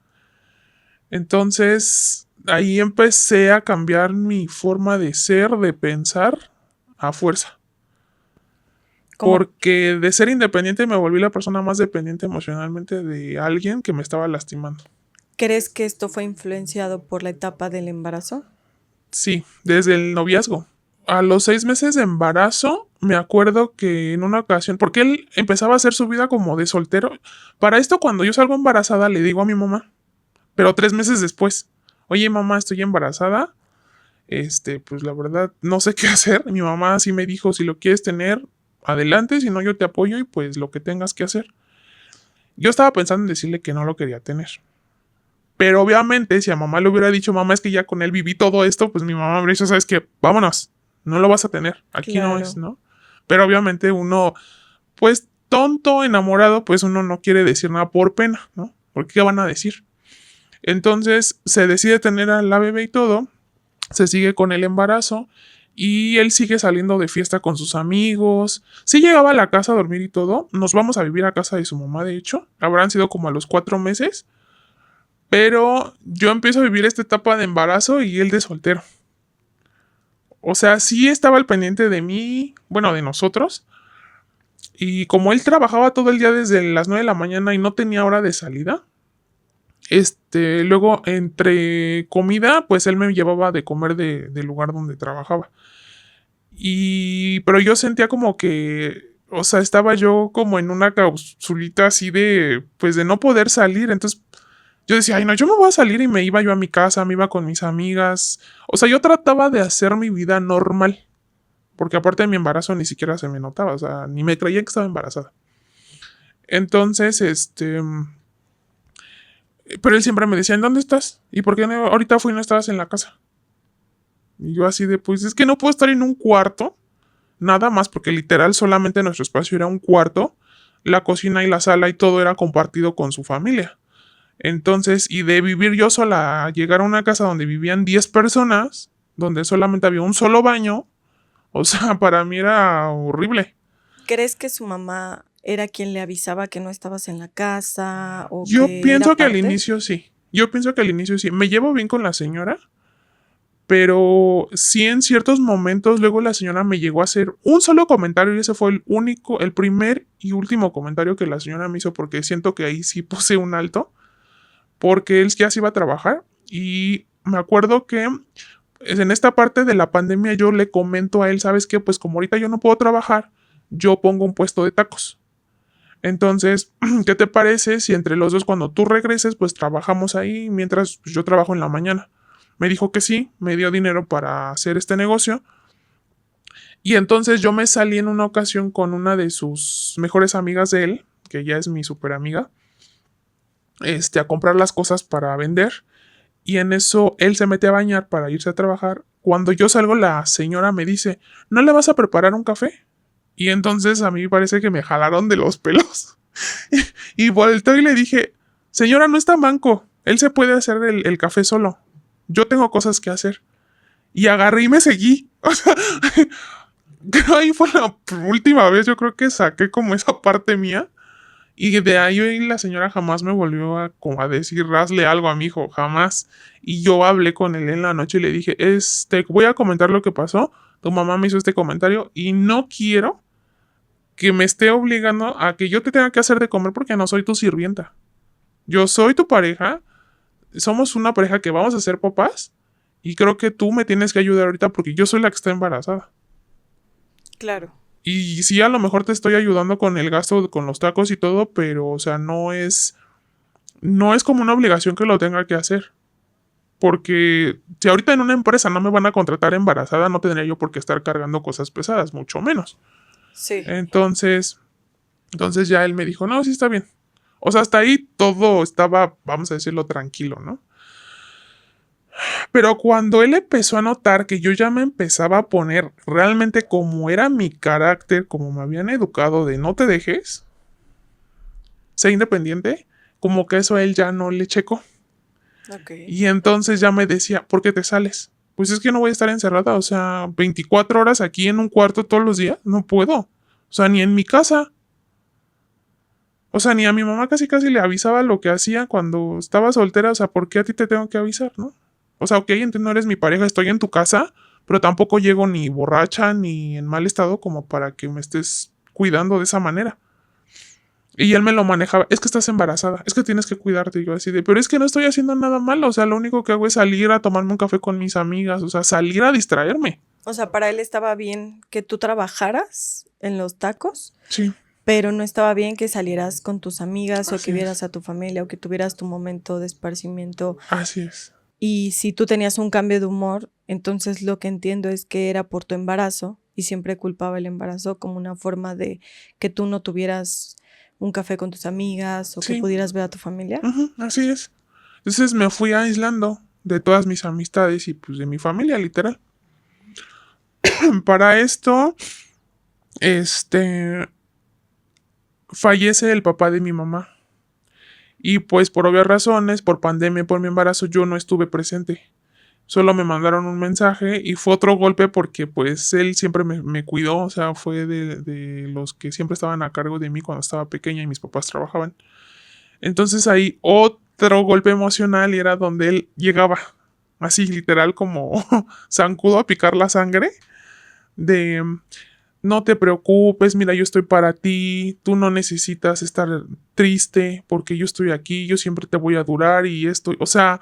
Entonces, ahí empecé a cambiar mi forma de ser, de pensar a fuerza. ¿Cómo Porque de ser independiente me volví la persona más dependiente emocionalmente de alguien que me estaba lastimando. crees que esto fue influenciado por la etapa del embarazo? Sí, desde el noviazgo. A los 6 meses de embarazo, me acuerdo que en una ocasión, porque él empezaba a hacer su vida como de soltero. Para esto, cuando yo salgo embarazada, le digo a mi mamá, pero 3 meses después, oye mamá, estoy embarazada, pues la verdad no sé qué hacer. Mi mamá sí me dijo, si lo quieres tener, adelante, si no yo te apoyo y pues lo que tengas que hacer. Yo estaba pensando en decirle que no lo quería tener. Pero obviamente, si a mamá le hubiera dicho, mamá, es que ya con él viví todo esto, pues mi mamá habría dicho, sabes qué, vámonos, no lo vas a tener, aquí no es, Claro. ¿no? Pero obviamente uno, pues tonto, enamorado, pues uno no quiere decir nada por pena, ¿no? Porque ¿qué van a decir? Entonces se decide tener a la bebé y todo, se sigue con el embarazo y él sigue saliendo de fiesta con sus amigos. Sí llegaba a la casa a dormir y todo, nos vamos a vivir a casa de su mamá, de hecho, habrán sido como a los 4 meses. Pero yo empiezo a vivir esta etapa de embarazo y él de soltero. O sea, sí estaba al pendiente de mí, bueno, de nosotros. Y como él trabajaba todo el día desde las 9 de la mañana y no tenía hora de salida, luego entre comida, pues él me llevaba de comer del lugar donde trabajaba. Pero yo sentía como que, o sea, estaba yo como en una capsulita así de, pues de no poder salir. Entonces yo decía, ay, no, yo me voy a salir y me iba yo a mi casa, me iba con mis amigas. O sea, yo trataba de hacer mi vida normal. Porque aparte de mi embarazo ni siquiera se me notaba, o sea, ni me creía que estaba embarazada. Entonces, pero él siempre me decía, ¿en dónde estás? ¿Y por qué no, ahorita fui y no estabas en la casa? Y yo así de, pues es que no puedo estar en un cuarto, nada más, porque literal solamente nuestro espacio era un cuarto, la cocina y la sala y todo era compartido con su familia. Entonces, y de vivir yo sola a llegar a una casa donde vivían 10 personas, donde solamente había un solo baño, o sea, para mí era horrible. ¿Crees que su mamá era quien le avisaba que no estabas en la casa o Yo que era pienso que al parte? inicio sí. Yo pienso que al inicio sí. Me llevo bien con la señora, pero sí en ciertos momentos luego la señora me llegó a hacer un solo comentario y ese fue el único, el primer y último comentario que la señora me hizo porque siento que ahí sí puse un alto, porque él ya se iba a trabajar y me acuerdo que en esta parte de la pandemia yo le comento a él, ¿sabes qué? Pues como ahorita yo no puedo trabajar, yo pongo un puesto de tacos. Entonces, ¿qué te parece si entre los dos cuando tú regreses, pues trabajamos ahí mientras pues, yo trabajo en la mañana? Me dijo que sí, me dio dinero para hacer este negocio. Y entonces yo me salí en una ocasión con una de sus mejores amigas de él, que ya es mi super amiga, a comprar las cosas para vender. Y en eso él se mete a bañar para irse a trabajar. Cuando yo salgo, la señora me dice, ¿no le vas a preparar un café? Y entonces a mí parece que me jalaron de los pelos. Y volteo y le dije, señora, no está manco. Él se puede hacer el café solo. Yo tengo cosas que hacer. Y agarré y me seguí. O sea, creo ahí fue la última vez, yo creo que saqué como esa parte mía. Y de ahí la señora jamás me volvió a, como a decir, hazle algo a mi hijo, jamás. Y yo hablé con él en la noche y le dije, voy a comentar lo que pasó. Tu mamá me hizo este comentario y no quiero que me esté obligando a que yo te tenga que hacer de comer porque no soy tu sirvienta. Yo soy tu pareja, somos una pareja que vamos a ser papás y creo que tú me tienes que ayudar ahorita porque yo soy la que está embarazada. Claro. Y sí, a lo mejor te estoy ayudando con el gasto, con los tacos y todo, pero, o sea, no es como una obligación que lo tenga que hacer. Porque si ahorita en una empresa no me van a contratar embarazada, no tendría yo por qué estar cargando cosas pesadas, mucho menos. Sí. Entonces ya él me dijo, no, sí está bien. O sea, hasta ahí todo estaba, vamos a decirlo, tranquilo, ¿no? Pero cuando él empezó a notar que yo ya me empezaba a poner realmente como era mi carácter, como me habían educado de no te dejes, sé independiente, como que eso a él ya no le checó. Ok. Y entonces ya me decía, ¿por qué te sales? Pues es que no voy a estar encerrada, o sea, 24 horas aquí en un cuarto todos los días, no puedo. O sea, ni en mi casa. O sea, ni a mi mamá casi casi le avisaba lo que hacía cuando estaba soltera, o sea, ¿por qué a ti te tengo que avisar, no? O sea, ok, entiendo, eres mi pareja, estoy en tu casa, pero tampoco llego ni borracha ni en mal estado como para que me estés cuidando de esa manera. Y él me lo manejaba, es que estás embarazada, es que tienes que cuidarte. Y yo así de, pero es que no estoy haciendo nada malo, o sea, lo único que hago es salir a tomarme un café con mis amigas, o sea, salir a distraerme. O sea, para él estaba bien que tú trabajaras en los tacos, Sí, pero no estaba bien que salieras con tus amigas o que así vieras es, a tu familia o que tuvieras tu momento de esparcimiento. así es. Y si tú tenías un cambio de humor, entonces lo que entiendo es que era por tu embarazo y siempre culpaba el embarazo como una forma de que tú no tuvieras un café con tus amigas o que Sí, pudieras ver a tu familia. ujú, así es. Entonces me fui aislando de todas mis amistades y pues de mi familia, literal. Para esto, este, fallece el papá de mi mamá. Y pues por obvias razones, por pandemia, por mi embarazo, yo no estuve presente. Solo me mandaron un mensaje y fue otro golpe porque pues él siempre me cuidó, o sea, fue de los que siempre estaban a cargo de mí cuando estaba pequeña y mis papás trabajaban. Entonces ahí otro golpe emocional y era donde él llegaba, así literal como zancudo a picar la sangre, de no te preocupes, mira, yo estoy para ti, tú no necesitas estar triste porque yo estoy aquí, yo siempre te voy a durar y esto, o sea,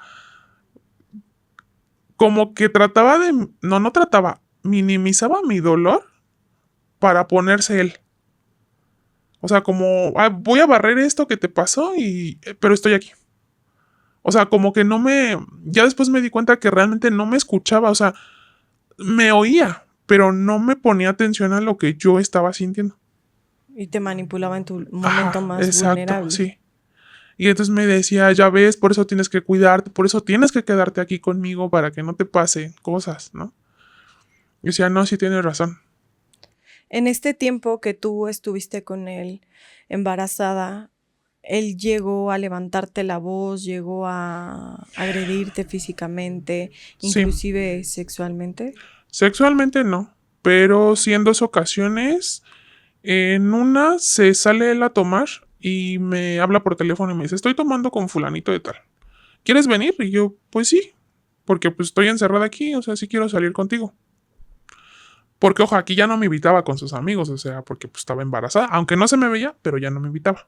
como que trataba de, no trataba, minimizaba mi dolor para ponerse él. O sea, como, "Ah, voy a barrer esto que te pasó y, pero estoy aquí. O sea, como que no me, ya después me di cuenta que realmente no me escuchaba, o sea, me oía, pero no me ponía atención a lo que yo estaba sintiendo. Y te manipulaba en tu momento Ajá, más exacto, vulnerable. sí. Y entonces me decía, ya ves, por eso tienes que cuidarte, por eso tienes que quedarte aquí conmigo para que no te pase cosas, ¿no? Y decía, no, sí tienes razón. En este tiempo que tú estuviste con él embarazada, él llegó a levantarte la voz, llegó a agredirte físicamente, Sí, inclusive sexualmente. sexualmente no, pero sí en dos ocasiones. En una se sale él a tomar y me habla por teléfono y me dice, estoy tomando con fulanito de tal. ¿Quieres venir? Y yo, pues sí, porque pues estoy encerrada aquí, o sea, sí quiero salir contigo. Porque, ojo, aquí ya no me invitaba con sus amigos, o sea, porque pues estaba embarazada, aunque no se me veía, pero ya no me invitaba.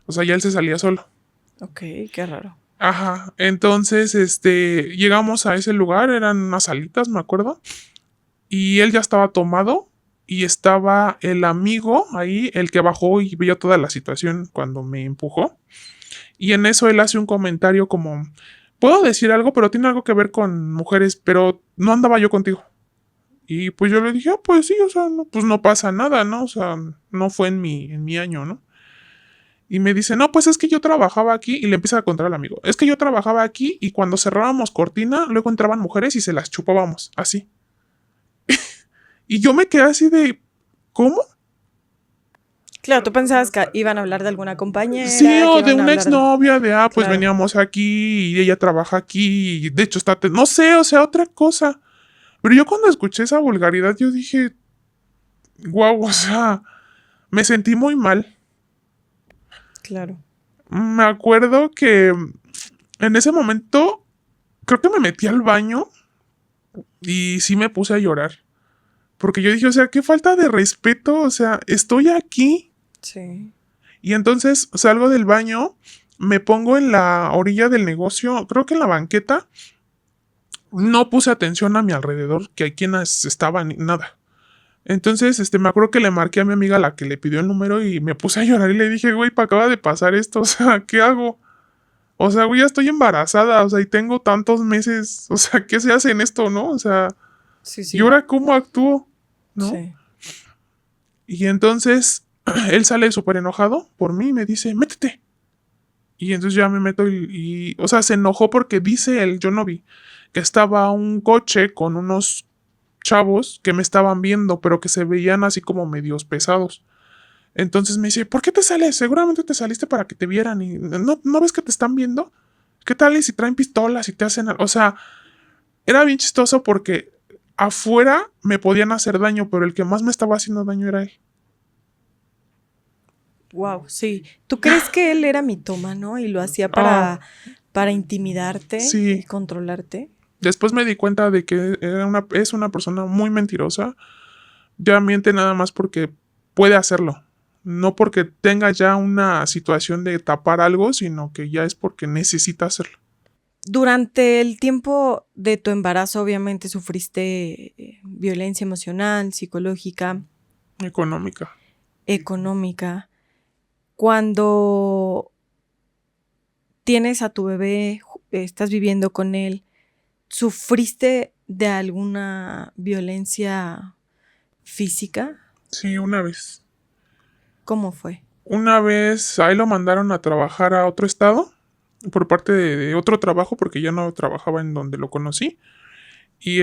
O sea, ya él se salía solo. Ok, qué raro. Ajá, entonces, llegamos a ese lugar, eran unas salitas, me acuerdo, y él ya estaba tomado y estaba el amigo ahí, el que bajó y vio toda la situación cuando me empujó. Y en eso él hace un comentario como, puedo decir algo, pero tiene algo que ver con mujeres, pero no andaba yo contigo. Y pues yo le dije, "Ah, pues sí, o sea, no, pues no pasa nada, ¿no? O sea, no fue en mi año, ¿no? Y me dice, no, pues es que yo trabajaba aquí y le empieza a contar al amigo. Es que yo trabajaba aquí y cuando cerrábamos cortina, luego entraban mujeres y se las chupábamos, así. Y yo me quedé así de, ¿cómo? Claro, tú pensabas que iban a hablar de alguna Sí, compañera, que o de iban a una hablar de... exnovia, de, pues Claro. veníamos aquí y ella trabaja aquí y de hecho está, no sé, o sea, otra cosa. Pero yo cuando escuché esa vulgaridad, yo dije, wow, o sea, me sentí muy mal. Claro. Me acuerdo que en ese momento, creo que me metí al baño y sí me puse a llorar. Porque yo dije, o sea, qué falta de respeto, o sea, estoy aquí. Sí. Y entonces salgo del baño, me pongo en la orilla del negocio, creo que en la banqueta. No puse atención a mi alrededor, que hay quienes estaban, nada. Entonces, me acuerdo que le marqué a mi amiga la que le pidió el número y me puse a llorar y le dije, güey, acaba de pasar esto, o sea, ¿qué hago? O sea, güey, ya estoy embarazada, o sea, y tengo tantos meses, o sea, ¿qué se hace en esto, no? O sea, Sí, ¿y sí. ahora cómo actúo? ¿No? Sí. Y entonces, él sale súper enojado por mí y me dice, métete. Y entonces ya me meto o sea, se enojó porque dice él, yo no vi, que estaba un coche con unos chavos que me estaban viendo, pero que se veían así como medios pesados. Entonces me dice, ¿por qué te sales? Seguramente te saliste para que te vieran y no ves que te están viendo. ¿Qué tal y si traen pistolas y te hacen algo? O sea, era bien chistoso porque afuera me podían hacer daño, pero el que más me estaba haciendo daño era él. Wow, sí. ¿Tú crees que él era mitómano y lo hacía Ah, para intimidarte y sí. controlarte? Después me di cuenta de que es una persona muy mentirosa. Ya miente nada más porque puede hacerlo. No porque tenga ya una situación de tapar algo, sino que ya es porque necesita hacerlo. Durante el tiempo de tu embarazo, obviamente sufriste violencia emocional, psicológica, Económica. económica. Cuando tienes a tu bebé, estás viviendo con él, ¿sufriste de alguna violencia física? Sí, una vez. ¿Cómo fue? Una vez ahí lo mandaron a trabajar a otro estado por parte de otro trabajo porque ya no trabajaba en donde lo conocí. Y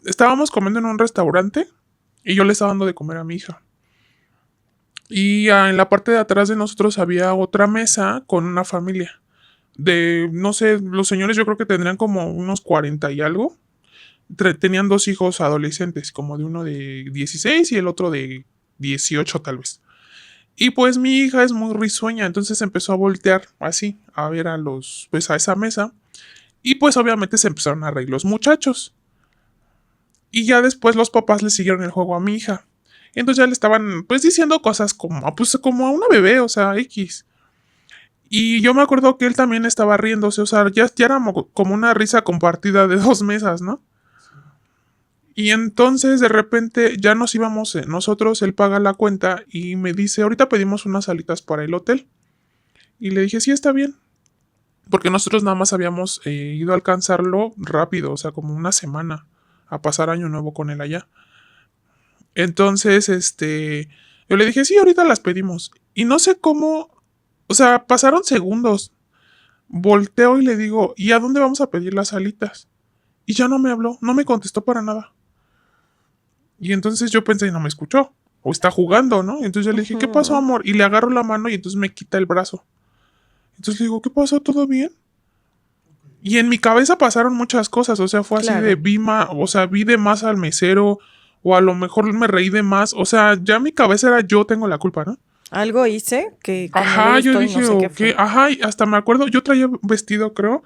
estábamos comiendo en un restaurante y yo le estaba dando de comer a mi hija. Y en la parte de atrás de nosotros había otra mesa con una familia. De, no sé, los señores yo creo que tendrían como unos 40 y algo. Tenían dos hijos adolescentes, como de uno de 16 y el otro de 18 tal vez. Y pues mi hija es muy risueña, entonces empezó a voltear así, a ver pues a esa mesa. Y pues obviamente se empezaron a reír los muchachos. Y ya después los papás le siguieron el juego a mi hija. Y entonces ya le estaban pues diciendo cosas como, pues como a una bebé, o sea, X. Y yo me acuerdo que él también estaba riéndose, o sea, ya era como una risa compartida de dos mesas, ¿no? Y entonces de repente ya nos íbamos nosotros, él paga la cuenta y me dice, ahorita pedimos unas alitas para el hotel. Y le dije, sí, está bien. Porque nosotros nada más habíamos ido a alcanzarlo rápido, o sea, como una semana, a pasar año nuevo con él allá. Entonces, yo le dije, sí, ahorita las pedimos. Y no sé cómo, o sea, pasaron segundos. Volteo y le digo, ¿y a dónde vamos a pedir las alitas? Y ya no me habló, no me contestó para nada. Y entonces yo pensé, no me escuchó. O está jugando, ¿no? Entonces yo le dije, ¿qué pasó, Ujú. amor? Y le agarro la mano y entonces me quita el brazo. Entonces le digo, ¿qué pasó? ¿Todo bien? Y en mi cabeza pasaron muchas cosas. O sea, fue así de Claro. o sea, vi de más al mesero. O a lo mejor me reí de más. O sea, ya mi cabeza era yo tengo la culpa, ¿no? Algo hice que no le Ajá, yo gustó y no dije, sé qué o qué, fue. ajá, y hasta me acuerdo, yo traía vestido, creo,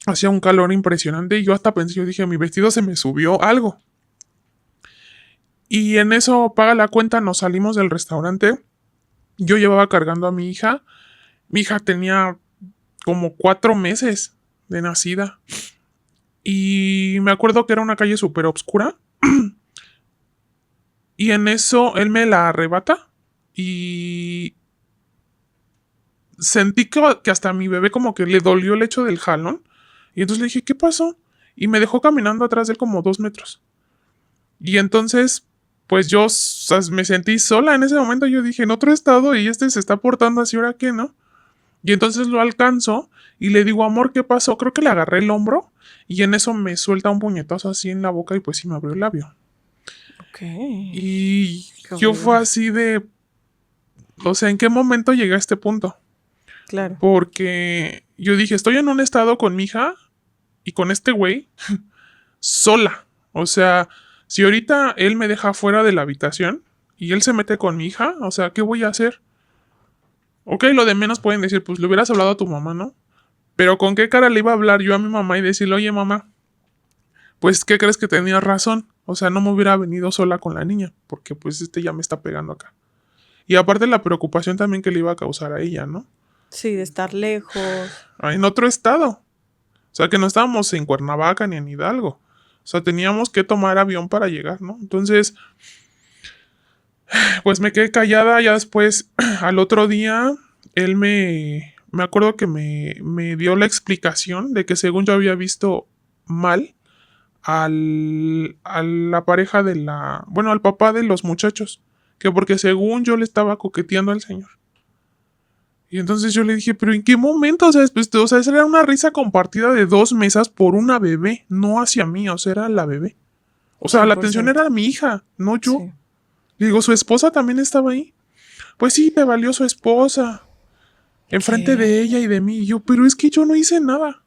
hacía un calor impresionante y yo hasta pensé, yo dije, mi vestido se me subió algo. Y en eso paga la cuenta, nos salimos del restaurante. Yo llevaba cargando a mi hija. Mi hija tenía como 4 meses de nacida. Y me acuerdo que era una calle súper oscura. Y en eso él me la arrebata. Y sentí que hasta a mi bebé como que le dolió el hecho del jalón. Y entonces le dije, ¿qué pasó? Y me dejó caminando atrás de él como 2 metros. Y entonces, pues yo me sentí sola en ese momento. Yo dije, en otro estado y este se está portando así, ¿ahora qué, no? Y entonces lo alcanzo y le digo, amor, ¿qué pasó? Creo que le agarré el hombro y en eso me suelta un puñetazo así en la boca y pues sí me abrió el labio. Ok. Y Qué yo fue horrible. así de, o sea, ¿en qué momento llegué a este punto? Claro. Porque yo dije, estoy en un estado con mi hija y con este güey sola. O sea, si ahorita él me deja fuera de la habitación y él se mete con mi hija, o sea, ¿qué voy a hacer? Ok, lo de menos pueden decir, pues le hubieras hablado a tu mamá, ¿no? Pero ¿con qué cara le iba a hablar yo a mi mamá y decirle, oye mamá, pues ¿qué crees que tenía razón? O sea, no me hubiera venido sola con la niña, porque pues ya me está pegando acá. Y aparte la preocupación también que le iba a causar a ella, ¿no? Sí, de estar lejos. En otro estado. O sea, que no estábamos en Cuernavaca ni en Hidalgo. O sea, teníamos que tomar avión para llegar, ¿no? Entonces, pues me quedé callada. Ya después, al otro día, él me acuerdo que me dio la explicación de que según yo había visto mal a la pareja bueno, al papá de los muchachos. Que porque según yo le estaba coqueteando al señor. Y entonces yo le dije, pero ¿en qué momento? O sea, o sea, esa era una risa compartida de dos mesas por una bebé, no hacia mí, o sea, era la bebé. O sea, la atención 100%. era mi hija, no yo. Sí. Le digo, ¿su esposa también estaba ahí? Pues sí, te valió su esposa. enfrente ¿Qué? de ella y de mí. Y yo, pero es que yo no hice nada.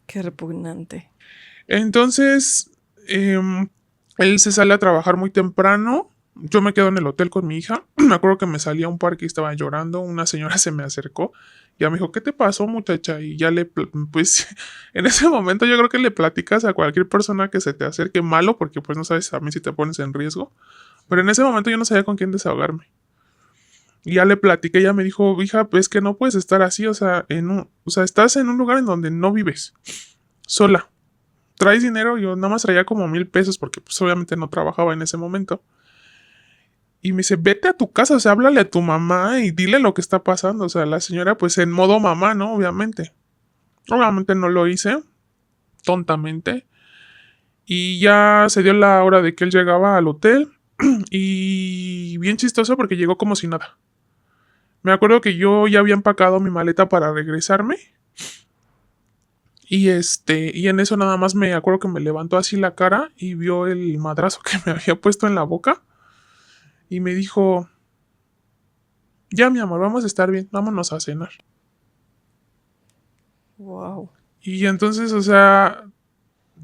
Qué repugnante. Entonces, él se sale a trabajar muy temprano. Yo me quedo en el hotel con mi hija. Me acuerdo que me salí a un parque y estaba llorando. Una señora se me acercó. Ya me dijo, ¿qué te pasó, muchacha? Y ya pues, en ese momento yo creo que le platicas a cualquier persona que se te acerque malo, porque pues no sabes a mí si te pones en riesgo. Pero en ese momento yo no sabía con quién desahogarme. Y ya le platiqué, ella me dijo, hija, pues que no puedes estar así, o sea, o sea, estás en un lugar en donde no vives, sola. ¿Traes dinero? Yo nada más traía como 1,000 pesos porque pues obviamente no trabajaba en ese momento. Y me dice, vete a tu casa, o sea, háblale a tu mamá y dile lo que está pasando. O sea, la señora pues en modo mamá, ¿no? Obviamente. Obviamente no lo hice, tontamente. Y ya se dio la hora de que él llegaba al hotel. Y bien chistoso porque llegó como si nada. Me acuerdo que yo ya había empacado mi maleta para regresarme. Y en eso nada más me acuerdo que me levantó así la cara y vio el madrazo que me había puesto en la boca. Y me dijo, ya mi amor, vamos a estar bien, vámonos a cenar. Wow. Y entonces, o sea,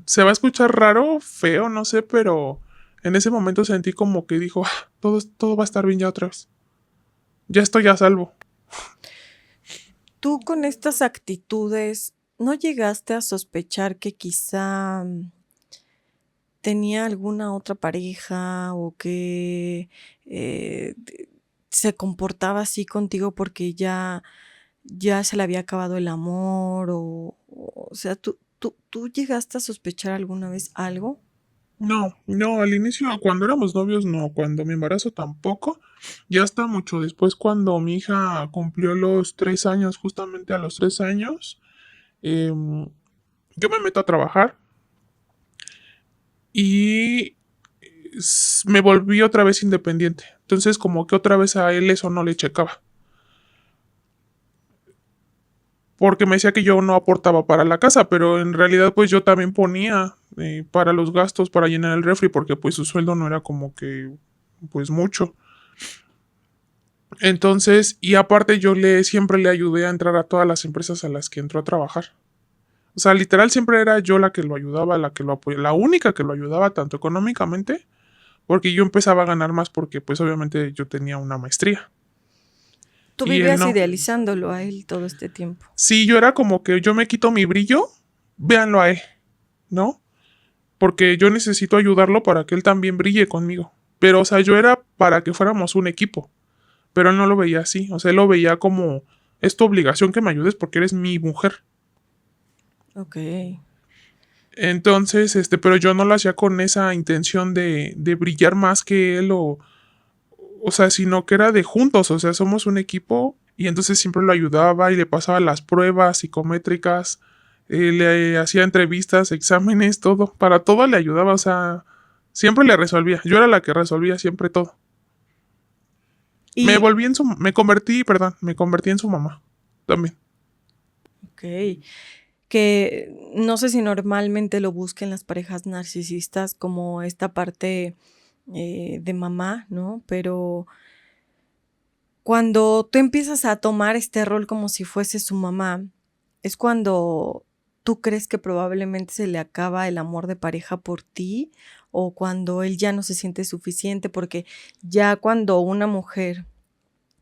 se va a escuchar raro, feo, no sé, pero en ese momento sentí como que dijo, todo va a estar bien ya otra vez. Ya estoy a salvo. Tú con estas actitudes, ¿no llegaste a sospechar que quizá tenía alguna otra pareja o que se comportaba así contigo porque ya se le había acabado el amor o sea, ¿tú llegaste a sospechar alguna vez algo? No, no, al inicio, cuando éramos novios, no, cuando me embarazo tampoco, ya hasta mucho después, cuando mi hija cumplió los 3 años, justamente a los 3 años, em, yo me meto a trabajar y me volví otra vez independiente. Entonces, como que otra vez a él eso no le checaba. Porque me decía que yo no aportaba para la casa, pero en realidad pues yo también ponía para los gastos, para llenar el refri, porque pues su sueldo no era como que pues mucho. Entonces, y aparte yo siempre le ayudé a entrar a todas las empresas a las que entró a trabajar. O sea, literal siempre era yo la que lo ayudaba, la que lo apoyaba, la única que lo ayudaba tanto económicamente, porque yo empezaba a ganar más porque pues obviamente yo tenía una maestría. Tú Y él vivías no. idealizándolo a él todo este tiempo. Sí, yo era como que yo me quito mi brillo, véanlo a él, ¿no? Porque yo necesito ayudarlo para que él también brille conmigo. Pero, o sea, yo era para que fuéramos un equipo, pero él no lo veía así, o sea, él lo veía como, es tu obligación que me ayudes porque eres mi mujer. Ok. Entonces, pero yo no lo hacía con esa intención de brillar más que él o sea, sino que era de juntos, o sea, somos un equipo y entonces siempre lo ayudaba y le pasaba las pruebas psicométricas, le hacía entrevistas, exámenes, todo, para todo le ayudaba, o sea, siempre le resolvía, yo era la que resolvía siempre todo. Y, Me convertí en su mamá también. ok, que no sé si normalmente lo busquen las parejas narcisistas como esta parte de mamá, ¿no? Pero cuando tú empiezas a tomar este rol como si fuese su mamá, es cuando tú crees que probablemente se le acaba el amor de pareja por ti o cuando él ya no se siente suficiente, porque ya cuando una mujer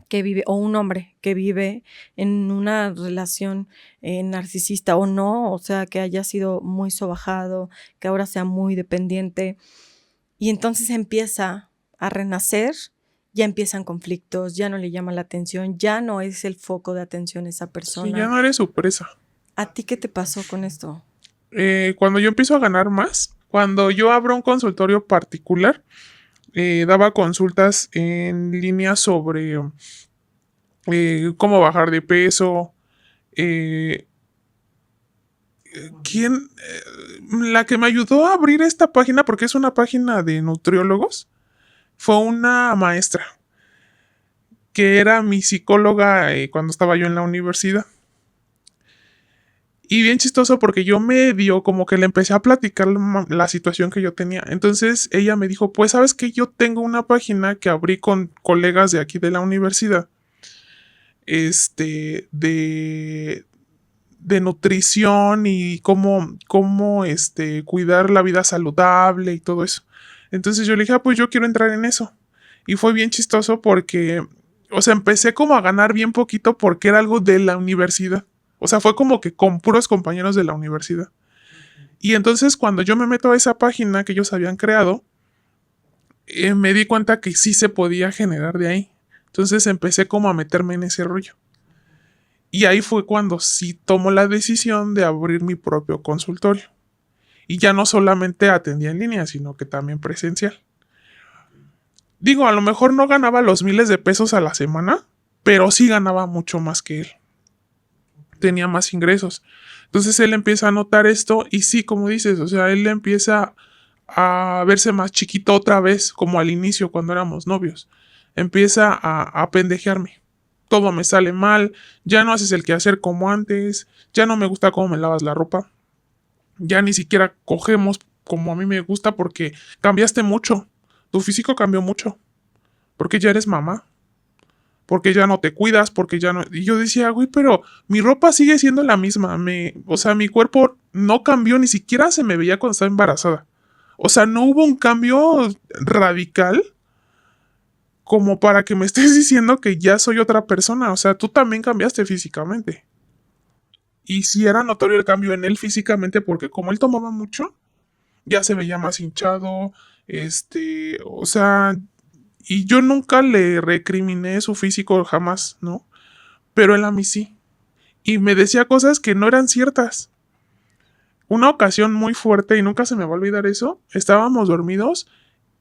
que vive o un hombre que vive en una relación narcisista o no, o sea, que haya sido muy sobajado, que ahora sea muy dependiente y entonces empieza a renacer, ya empiezan conflictos, ya no le llama la atención, ya no es el foco de atención esa Sí, ya persona. no eres su presa. ¿A ti qué te pasó con esto? Cuando yo empiezo a ganar más, cuando yo abro un consultorio particular, daba consultas en línea sobre cómo bajar de peso. eh, la que me ayudó a abrir esta página, porque es una página de nutriólogos, fue una maestra, que era mi psicóloga cuando estaba yo en la universidad. Y bien chistoso porque yo medio como que le empecé a platicar la situación que yo tenía. Entonces ella me dijo, pues sabes que yo tengo una página que abrí con colegas de aquí de la universidad, de nutrición y cómo cuidar la vida saludable y todo eso. Entonces yo le dije, pues yo quiero entrar en eso. Y fue bien chistoso porque, o sea, empecé como a ganar bien poquito porque era algo de la universidad. O sea, fue como que con puros compañeros de la universidad. Y entonces cuando yo me meto a esa página que ellos habían creado, me di cuenta que sí se podía generar de ahí. Entonces empecé como a meterme en ese rollo. Y ahí fue cuando sí tomo la decisión de abrir mi propio consultorio. Y ya no solamente atendía en línea, sino que también presencial. Digo, a lo mejor no ganaba los miles de pesos a la semana, pero sí ganaba mucho más que él. Tenía más ingresos. Entonces él empieza a notar esto y sí, como dices, o sea, él empieza a verse más chiquito otra vez, como al inicio cuando éramos novios. Empieza a pendejearme. Todo me sale mal, ya no haces el quehacer como antes, ya no me gusta cómo me lavas la ropa, ya ni siquiera cogemos como a mí me gusta porque cambiaste mucho, tu físico cambió mucho, porque ya eres mamá, porque ya no te cuidas, porque ya no... Y yo decía, güey, pero mi ropa sigue siendo la misma, o sea, mi cuerpo no cambió, ni siquiera se me veía cuando estaba embarazada. O sea, no hubo un cambio radical como para que me estés diciendo que ya soy otra persona. O sea, tú también cambiaste físicamente. Y sí era notorio el cambio en él físicamente porque como él tomaba mucho, ya se veía más hinchado, o sea, y yo nunca le recriminé su físico jamás, ¿no? Pero él a mí sí. Y me decía cosas que no eran ciertas. Una ocasión muy fuerte, y nunca se me va a olvidar eso, estábamos dormidos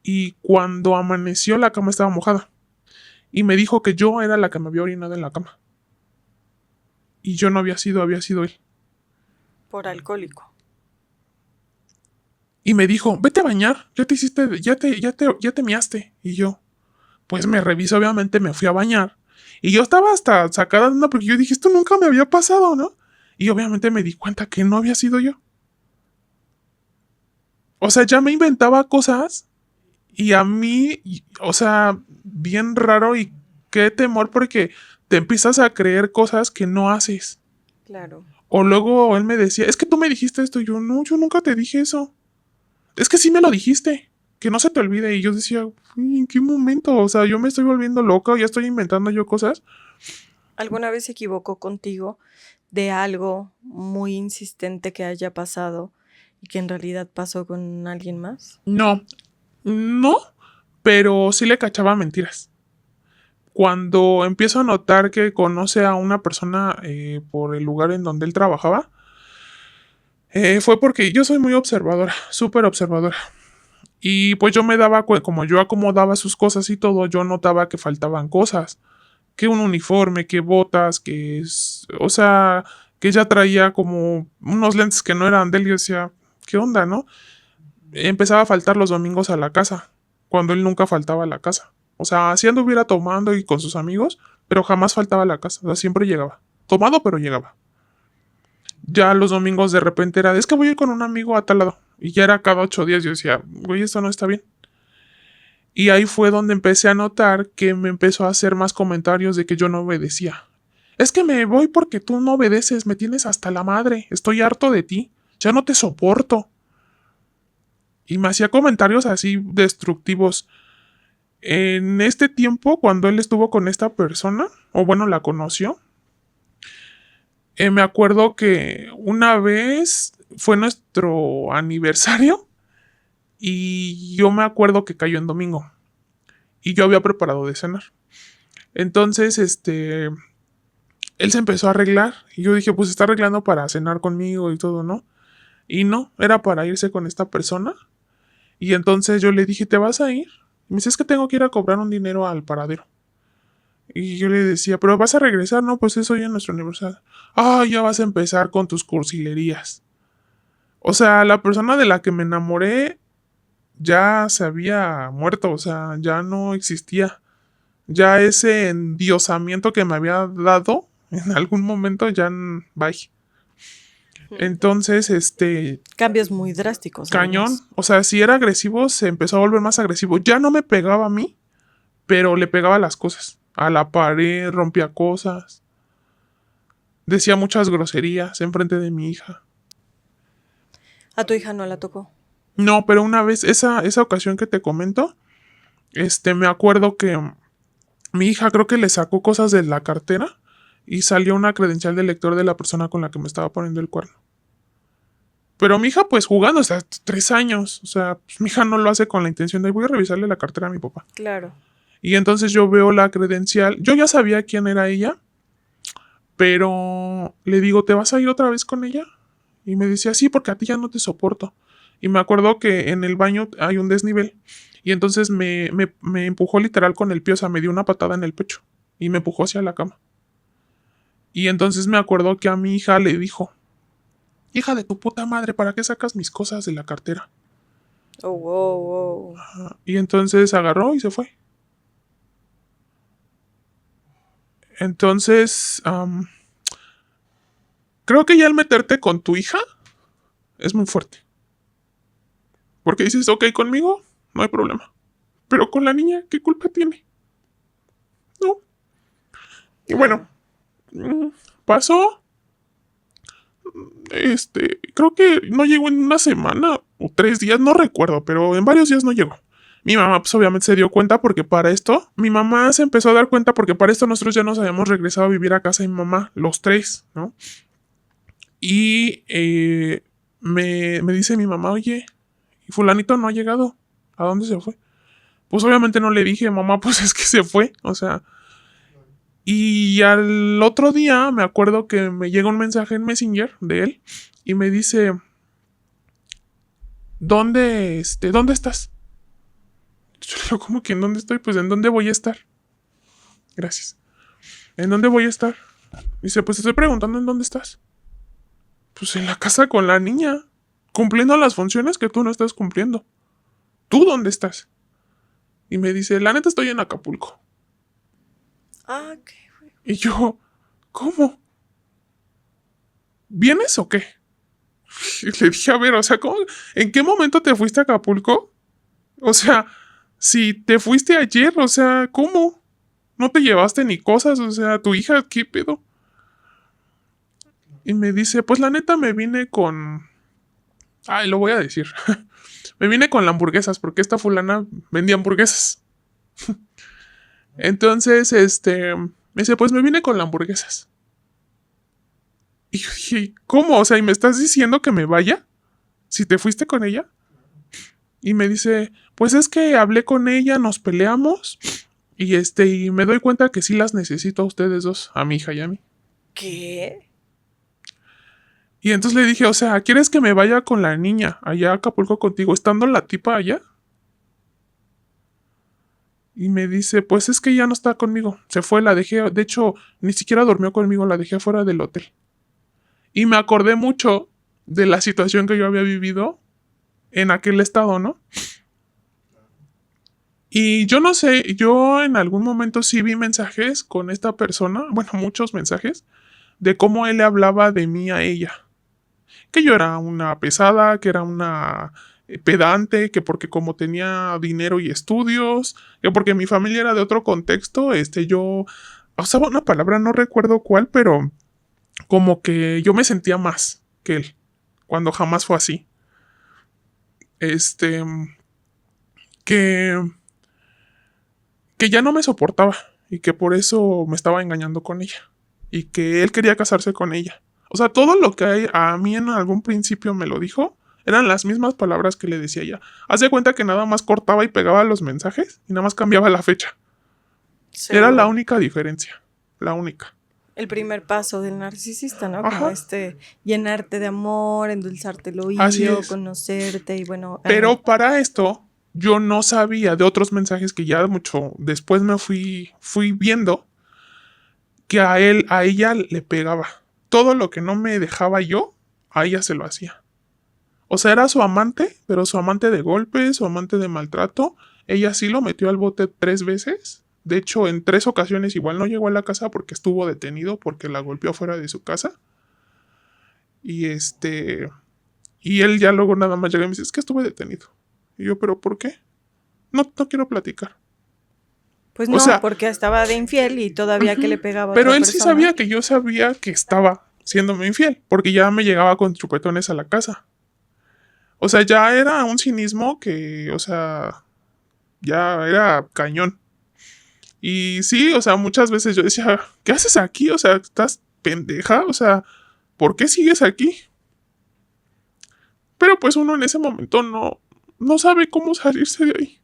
y cuando amaneció la cama estaba mojada. Y me dijo que yo era la que me había orinado en la cama. Y yo no había sido, había sido él. Por alcohólico. Y me dijo, vete a bañar, ya te hiciste, ya te miaste. Y yo, pues me reviso, obviamente me fui a bañar. Y yo estaba hasta sacada de onda porque yo dije, esto nunca me había pasado, ¿no? Y obviamente me di cuenta que no había sido yo. O sea, ya me inventaba cosas y a mí, o sea, bien raro y qué temor porque te empiezas a creer cosas que no haces. Claro. O luego él me decía, es que tú me dijiste esto. Y yo, no, yo nunca te dije eso. Es que sí me lo dijiste. Que no se te olvide. Y yo decía, ¿en qué momento? O sea, yo me estoy volviendo loca, ya estoy inventando yo cosas. ¿Alguna vez se equivocó contigo de algo muy insistente que haya pasado y que en realidad pasó con alguien más? No, no, pero sí le cachaba mentiras. Cuando empiezo a notar que conoce a una persona por el lugar en donde él trabajaba, fue porque yo soy muy observadora, súper observadora. Y pues yo me daba, como yo acomodaba sus cosas y todo, yo notaba que faltaban cosas. Que un uniforme, que botas, o sea, que ella traía como unos lentes que no eran de él. Y yo decía, ¿qué onda, no? Empezaba a faltar los domingos a la casa, cuando él nunca faltaba a la casa. O sea, si anduviera tomando y con sus amigos, pero jamás faltaba a la casa. O sea, siempre llegaba. Tomado, pero llegaba. Ya los domingos de repente era, es que voy a ir con un amigo a tal lado. Y ya era cada 8 días. Yo decía, güey, esto no está bien. Y ahí fue donde empecé a notar que me empezó a hacer más comentarios de que yo no obedecía. Es que me voy porque tú no obedeces, me tienes hasta la madre, estoy harto de ti, ya no te soporto. Y me hacía comentarios así destructivos. En este tiempo, cuando él estuvo con esta persona, o bueno, la conoció, me acuerdo que una vez fue nuestro aniversario y yo me acuerdo que cayó en domingo y yo había preparado de cenar. Entonces, él se empezó a arreglar y yo dije, pues está arreglando para cenar conmigo y todo, ¿no? Y no, era para irse con esta persona. Y entonces yo le dije, ¿te vas a ir? Y me dice, es que tengo que ir a cobrar un dinero al paradero. Y yo le decía, pero vas a regresar, ¿no? Pues eso ya es nuestro aniversario. Ah, ya vas a empezar con tus cursilerías. O sea, la persona de la que me enamoré ya se había muerto, o sea, ya no existía. Ya ese endiosamiento que me había dado en algún momento ya bye. Entonces, Cambios muy drásticos, cañón, además. o sea, si era agresivo, se empezó a volver más agresivo. Ya no me pegaba a mí, pero le pegaba las cosas. a la pared, rompía cosas, decía muchas groserías enfrente de mi hija. ¿A tu hija no la tocó? No, pero una vez, esa ocasión que te comento, me acuerdo que mi hija creo que le sacó cosas de la cartera y salió una credencial de lector de la persona con la que me estaba poniendo el cuerno. Pero mi hija, pues jugando, o sea, 3 años. O sea, pues, mi hija no lo hace con la intención de voy a revisarle la cartera a mi papá. Claro. Y entonces yo veo la credencial. Yo ya sabía quién era ella, pero le digo, ¿te vas a ir otra vez con ella? Y me decía, sí, porque a ti ya no te soporto. Y me acuerdo que en el baño hay un desnivel. Y entonces me empujó literal con el pie, o sea, me dio una patada en el pecho. Y me empujó hacia la cama. Y entonces me acuerdo que a mi hija le dijo, hija de tu puta madre, ¿para qué sacas mis cosas de la cartera? Oh, wow, wow. Y entonces agarró y se fue. Entonces, creo que ya al meterte con tu hija es muy fuerte. Porque dices, ok, conmigo no hay problema. Pero con la niña, ¿qué culpa tiene? No. Y bueno, pasó. Creo que no llegó en una semana o 3 días, no recuerdo, pero en varios días no llegó. Mi mamá, pues obviamente se dio cuenta porque para esto, mi mamá se empezó a dar cuenta porque para esto nosotros ya nos habíamos regresado a vivir a casa de mi mamá, los tres, ¿no? Y me dice mi mamá, oye, fulanito no ha llegado, ¿a dónde se fue? Pues obviamente no le dije, mamá, pues es que se fue, o sea. Y al otro día me acuerdo que me llega un mensaje en Messenger de él y me dice, ¿dónde estás? Yo le digo, ¿cómo que en dónde estoy? Pues ¿en dónde voy a estar? Gracias. ¿En dónde voy a estar? Dice, pues estoy preguntando en dónde estás. Pues en la casa con la niña, cumpliendo las funciones que tú no estás cumpliendo. ¿Tú dónde estás? Y me dice, la neta estoy en Acapulco. Ah, qué. Y yo, ¿cómo? ¿Vienes o qué? Y le dije, a ver, o sea, ¿en qué momento te fuiste a Acapulco? O sea, si te fuiste ayer, o sea, ¿cómo? ¿No te llevaste ni cosas? O sea, tu hija, ¿qué pedo? Y me dice, pues la neta me vine con... Ay, lo voy a decir. Me vine con las hamburguesas porque esta fulana vendía hamburguesas. Entonces, me dice, pues me vine con las hamburguesas. Y yo dije, ¿cómo? O sea, ¿y me estás diciendo que me vaya? ¿Si te fuiste con ella? Y me dice, pues es que hablé con ella, nos peleamos y me doy cuenta que sí las necesito a ustedes dos, a mi hija y a mí. ¿Qué? Y entonces le dije, o sea, ¿quieres que me vaya con la niña allá a Acapulco contigo, estando la tipa allá? Y me dice, pues es que ya no está conmigo, se fue, la dejé, de hecho, ni siquiera durmió conmigo, la dejé afuera del hotel. Y me acordé mucho de la situación que yo había vivido en aquel estado, ¿no? Y yo no sé, yo en algún momento sí vi mensajes con esta persona, bueno, muchos mensajes, de cómo él le hablaba de mí a ella. Que yo era una pesada, que era una pedante, que porque como tenía dinero y estudios, que porque mi familia era de otro contexto, yo usaba una palabra, no recuerdo cuál, pero como que yo me sentía más que él, cuando jamás fue así. Este, que que ya no me soportaba y que por eso me estaba engañando con ella y que él quería casarse con ella. O sea, todo lo que a mí en algún principio me lo dijo eran las mismas palabras que le decía ella. Haz de cuenta que nada más cortaba y pegaba los mensajes y nada más cambiaba la fecha. Era la Seguro. única diferencia. La única. El primer paso del narcisista, ¿no? Como Ajá. llenarte de amor, endulzarte el Así oído, es. conocerte y bueno. Pero para esto yo no sabía de otros mensajes que ya mucho después me fui viendo que a ella le pegaba. Todo lo que no me dejaba yo, a ella se lo hacía. O sea, era su amante, pero su amante de golpes, su amante de maltrato. Ella sí lo metió al bote 3 veces. De hecho, en 3 ocasiones igual no llegó a la casa porque estuvo detenido porque la golpeó fuera de su casa. Y y él ya luego nada más llega y me dice, es que estuve detenido. Y yo, ¿pero por qué? No quiero platicar. Pues O no, sea, porque estaba de infiel y todavía que le pegaba a pero otra él sí persona. sabía que yo sabía que estaba siéndome infiel, porque ya me llegaba con chupetones a la casa. O sea, ya era un cinismo que, o sea, ya era cañón. Y sí, o sea, muchas veces yo decía, ¿qué haces aquí? O sea, ¿estás pendeja? O sea, ¿por qué sigues aquí? Pero pues uno en ese momento no sabe cómo salirse de ahí.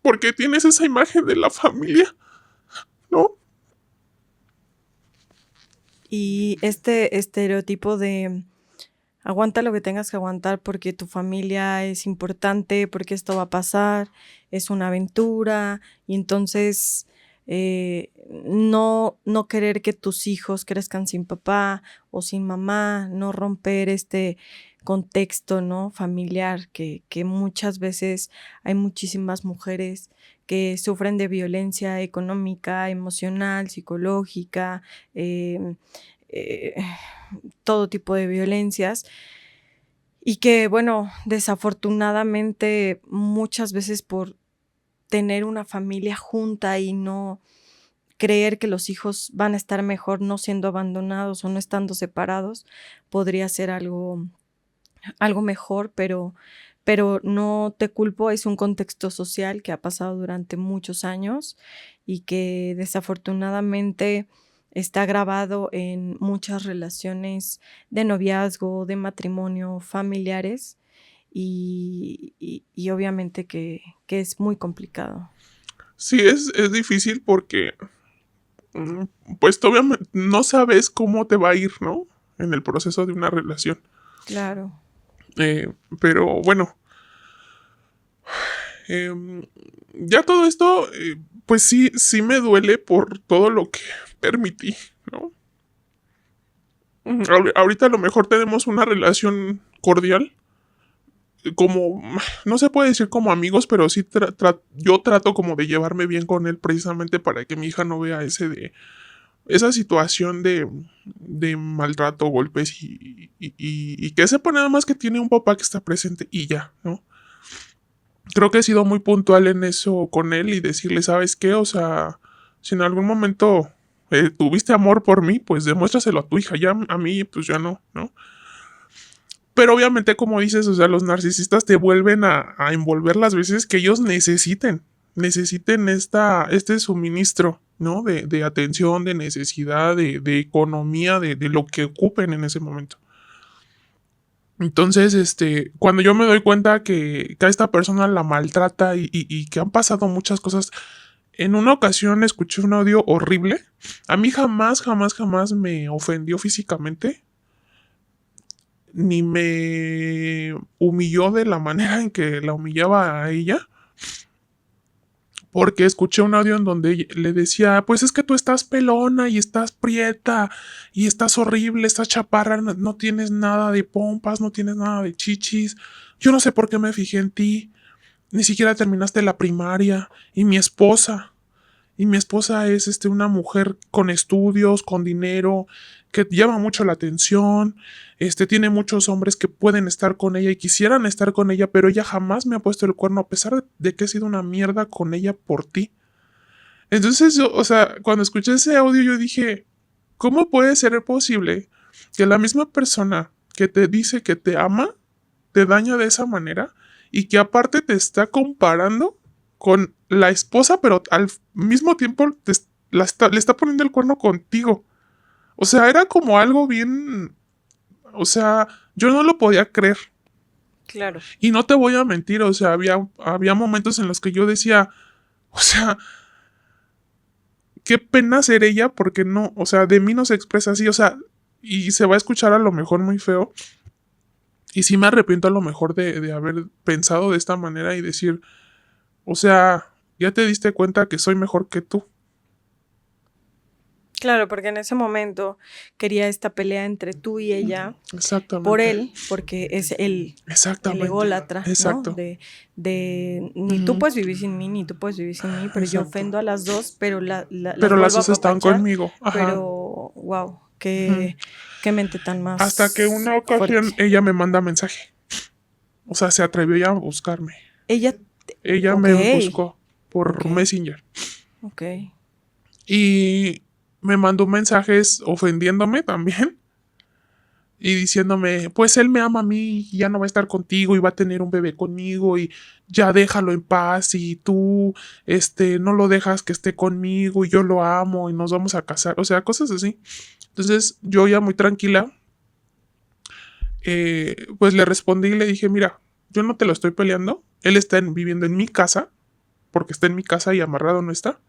Porque tienes esa imagen de la familia, ¿no? Y este estereotipo de aguanta lo que tengas que aguantar porque tu familia es importante, porque esto va a pasar, es una aventura, y entonces no querer que tus hijos crezcan sin papá o sin mamá, no romper este contexto, ¿no? Familiar, que muchas veces hay muchísimas mujeres que sufren de violencia económica, emocional, psicológica, eh, eh, todo tipo de violencias y que, bueno, desafortunadamente muchas veces por tener una familia junta y no creer que los hijos van a estar mejor no siendo abandonados o no estando separados, podría ser algo mejor, pero no te culpo, es un contexto social que ha pasado durante muchos años y que desafortunadamente está grabado en muchas relaciones de noviazgo, de matrimonio, familiares y obviamente que es muy complicado. Sí, es difícil porque, mm, pues obviamente no sabes cómo te va a ir, ¿no? En el proceso de una relación. Claro. Pero bueno, em, ya todo esto, pues sí me duele por todo lo que permití, ¿no? Ahorita a lo mejor tenemos una relación cordial, como, no se puede decir como amigos, pero sí yo trato como de llevarme bien con él precisamente para que mi hija no vea esa situación de maltrato, golpes y que sepa nada más que tiene un papá que está presente y ya, ¿no? Creo que he sido muy puntual en eso con él y decirle, ¿sabes qué? O sea, si en algún momento tuviste amor por mí, pues demuéstraselo a tu hija, ya a mí, pues ya no, ¿no? Pero obviamente, como dices, o sea, los narcisistas te vuelven a envolver las veces que ellos necesiten este suministro, ¿no? De atención, de necesidad, de economía, de lo que ocupen en ese momento. Entonces, cuando yo me doy cuenta que a esta persona la maltrata y que han pasado muchas cosas, en una ocasión escuché un audio horrible. A mí jamás, jamás, jamás me ofendió físicamente, ni me humilló de la manera en que la humillaba a ella, porque escuché un audio en donde le decía, pues es que tú estás pelona y estás prieta y estás horrible, estás chaparra, no tienes nada de pompas, no tienes nada de chichis. Yo no sé por qué me fijé en ti, ni siquiera terminaste la primaria. Y mi esposa es una mujer con estudios, con dinero, que llama mucho la atención. Tiene muchos hombres que pueden estar con ella y quisieran estar con ella, pero ella jamás me ha puesto el cuerno, a pesar de que he sido una mierda con ella por ti. Entonces, yo, o sea, cuando escuché ese audio, yo dije, ¿cómo puede ser posible que la misma persona que te dice que te ama, te daña de esa manera y que aparte te está comparando con la esposa, pero al mismo tiempo le está poniendo el cuerno contigo? O sea, era como algo bien, o sea, yo no lo podía creer. Claro. Y no te voy a mentir, o sea, había momentos en los que yo decía, o sea, qué pena ser ella porque no, o sea, de mí no se expresa así, o sea, y se va a escuchar a lo mejor muy feo. Y sí me arrepiento a lo mejor de haber pensado de esta manera y decir, o sea, ya te diste cuenta que soy mejor que tú. Claro, porque en ese momento quería esta pelea entre tú y ella por Exactamente. él, porque es el Exactamente. ególatra, ¿no? Exacto. De ni tú puedes vivir sin mí, ni tú puedes vivir sin mí, pero yo Exacto. ofendo a las dos, pero las Pero las vuelvo a dos están apapachar, conmigo. Ajá. pero wow, qué mente tan Hasta que una más ocasión fuerte. ella me manda mensaje. O sea, se atrevió ya a buscarme. Ella, Ella ok, me buscó. por Ok. Messenger. Ok. Y me mandó mensajes ofendiéndome también y diciéndome, pues él me ama a mí y ya no va a estar contigo y va a tener un bebé conmigo y ya déjalo en paz y tú, no lo dejas que esté conmigo y yo lo amo y nos vamos a casar. O sea, cosas así. Entonces yo ya muy tranquila, pues le respondí y le dije, mira, yo no te lo estoy peleando. Él está viviendo en mi casa, porque está en mi casa y amarrado no está.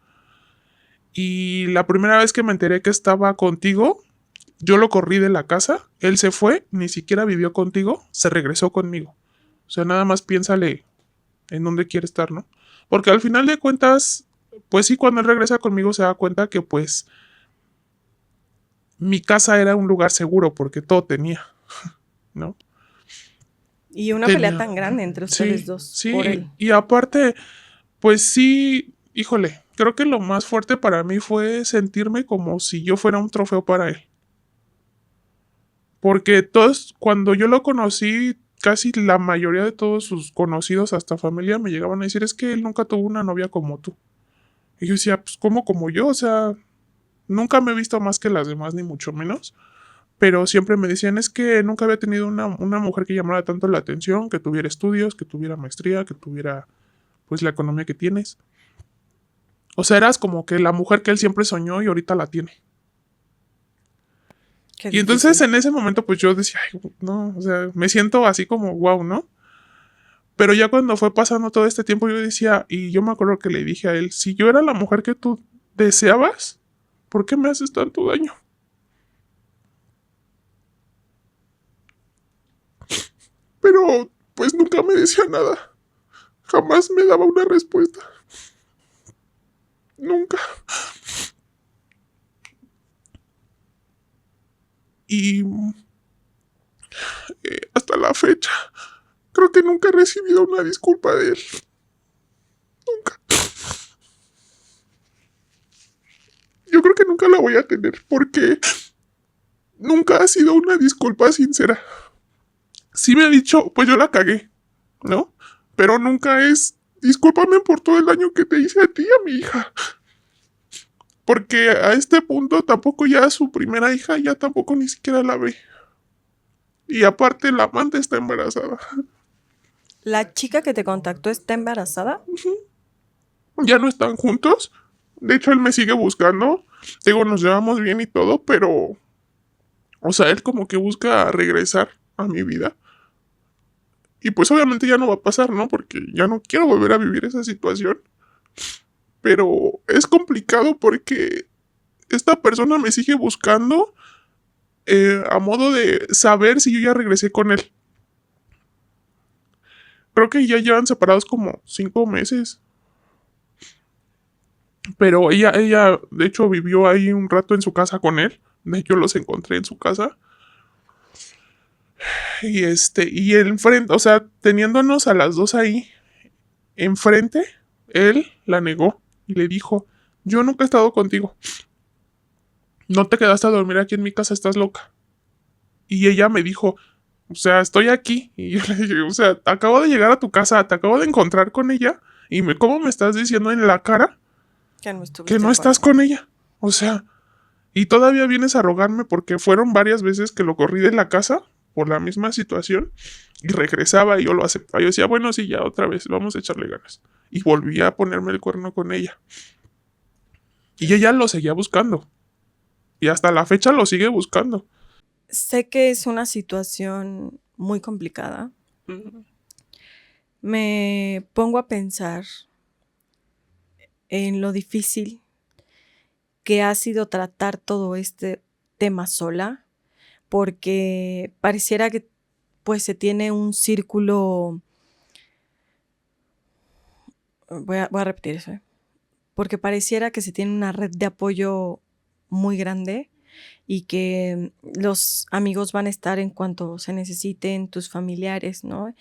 Y la primera vez que me enteré que estaba contigo, yo lo corrí de la casa, él se fue, ni siquiera vivió contigo, se regresó conmigo. O sea, nada más piénsale en dónde quiere estar, ¿no? Porque al final de cuentas, pues sí, cuando él regresa conmigo se da cuenta que pues mi casa era un lugar seguro porque todo tenía, ¿no? Y una pelea Tenía. tan grande entre ustedes Sí, dos por sí, él. y aparte, pues sí, híjole, creo que lo más fuerte para mí fue sentirme como si yo fuera un trofeo para él. Porque todos, cuando yo lo conocí, casi la mayoría de todos sus conocidos, hasta familia, me llegaban a decir, es que él nunca tuvo una novia como tú. Y yo decía, pues, ¿cómo como yo? O sea, nunca me he visto más que las demás, ni mucho menos. Pero siempre me decían, es que nunca había tenido una mujer que llamara tanto la atención, que tuviera estudios, que tuviera maestría, que tuviera, pues, la economía que tienes. O sea, eras como que la mujer que él siempre soñó y ahorita la tiene. Qué Y entonces difícil. en ese momento pues yo decía, ay, no, o sea, me siento así como wow, ¿no? Pero ya cuando fue pasando todo este tiempo yo decía, y yo me acuerdo que le dije a él, si yo era la mujer que tú deseabas, ¿por qué me haces tanto daño? Pero pues nunca me decía nada, jamás me daba una respuesta, nunca. Y hasta la fecha, creo que nunca he recibido una disculpa de él, nunca. Yo creo que nunca la voy a tener porque nunca ha sido una disculpa sincera. Sí me ha dicho, pues yo la cagué, ¿no? Pero nunca es, discúlpame por todo el daño que te hice a ti y a mi hija. Porque a este punto tampoco ya su primera hija ya tampoco ni siquiera la ve. Y aparte la amante está embarazada. ¿La chica que te contactó está embarazada? Ya no están juntos. De hecho, él me sigue buscando. Digo, nos llevamos bien y todo, pero... O sea, él como que busca regresar a mi vida. Y pues obviamente ya no va a pasar, ¿no? Porque ya no quiero volver a vivir esa situación. Pero es complicado porque esta persona me sigue buscando a modo de saber si yo ya regresé con él. Creo que ya llevan separados como 5 meses. Pero ella, de hecho, vivió ahí un rato en su casa con él. De hecho, los encontré en su casa. Y él enfrente, o sea, teniéndonos a las dos ahí enfrente, él la negó y le dijo, yo nunca he estado contigo. No te quedaste a dormir aquí en mi casa, estás loca. Y ella me dijo, o sea, estoy aquí. Y yo le dije, o sea, acabo de llegar a tu casa, te acabo de encontrar con ella. Y ¿cómo me estás diciendo en la cara Que no que estuviste no con estás ella. con ella? O sea, y todavía vienes a rogarme porque fueron varias veces que lo corrí de la casa por la misma situación. Y regresaba y yo lo aceptaba. Yo decía, bueno, sí, ya otra vez, vamos a echarle ganas. Y volví a ponerme el cuerno con ella. Y ella lo seguía buscando. Y hasta la fecha lo sigue buscando. Sé que es una situación muy complicada. Me pongo a pensar en lo difícil que ha sido tratar todo este tema sola, porque pareciera que pues se tiene un círculo, voy a repetir eso, porque pareciera que se tiene una red de apoyo muy grande y que los amigos van a estar en cuanto se necesiten, tus familiares, ¿no?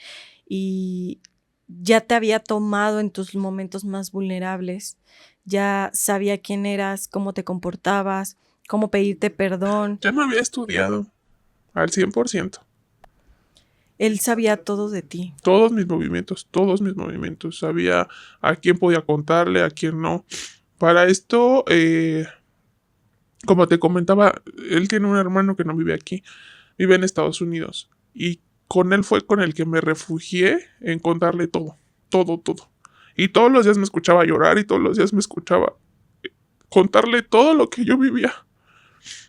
Y ya te había tomado en tus momentos más vulnerables, ya sabía quién eras, cómo te comportabas, cómo pedirte perdón. Ya me había estudiado al 100%. Él sabía todo de ti. Todos mis movimientos. Sabía a quién podía contarle, a quién no. Para esto, como te comentaba, él tiene un hermano que no vive aquí, vive en Estados Unidos. Y con él fue con el que me refugié en contarle todo, todo. Y todos los días me escuchaba llorar y todos los días me escuchaba contarle todo lo que yo vivía.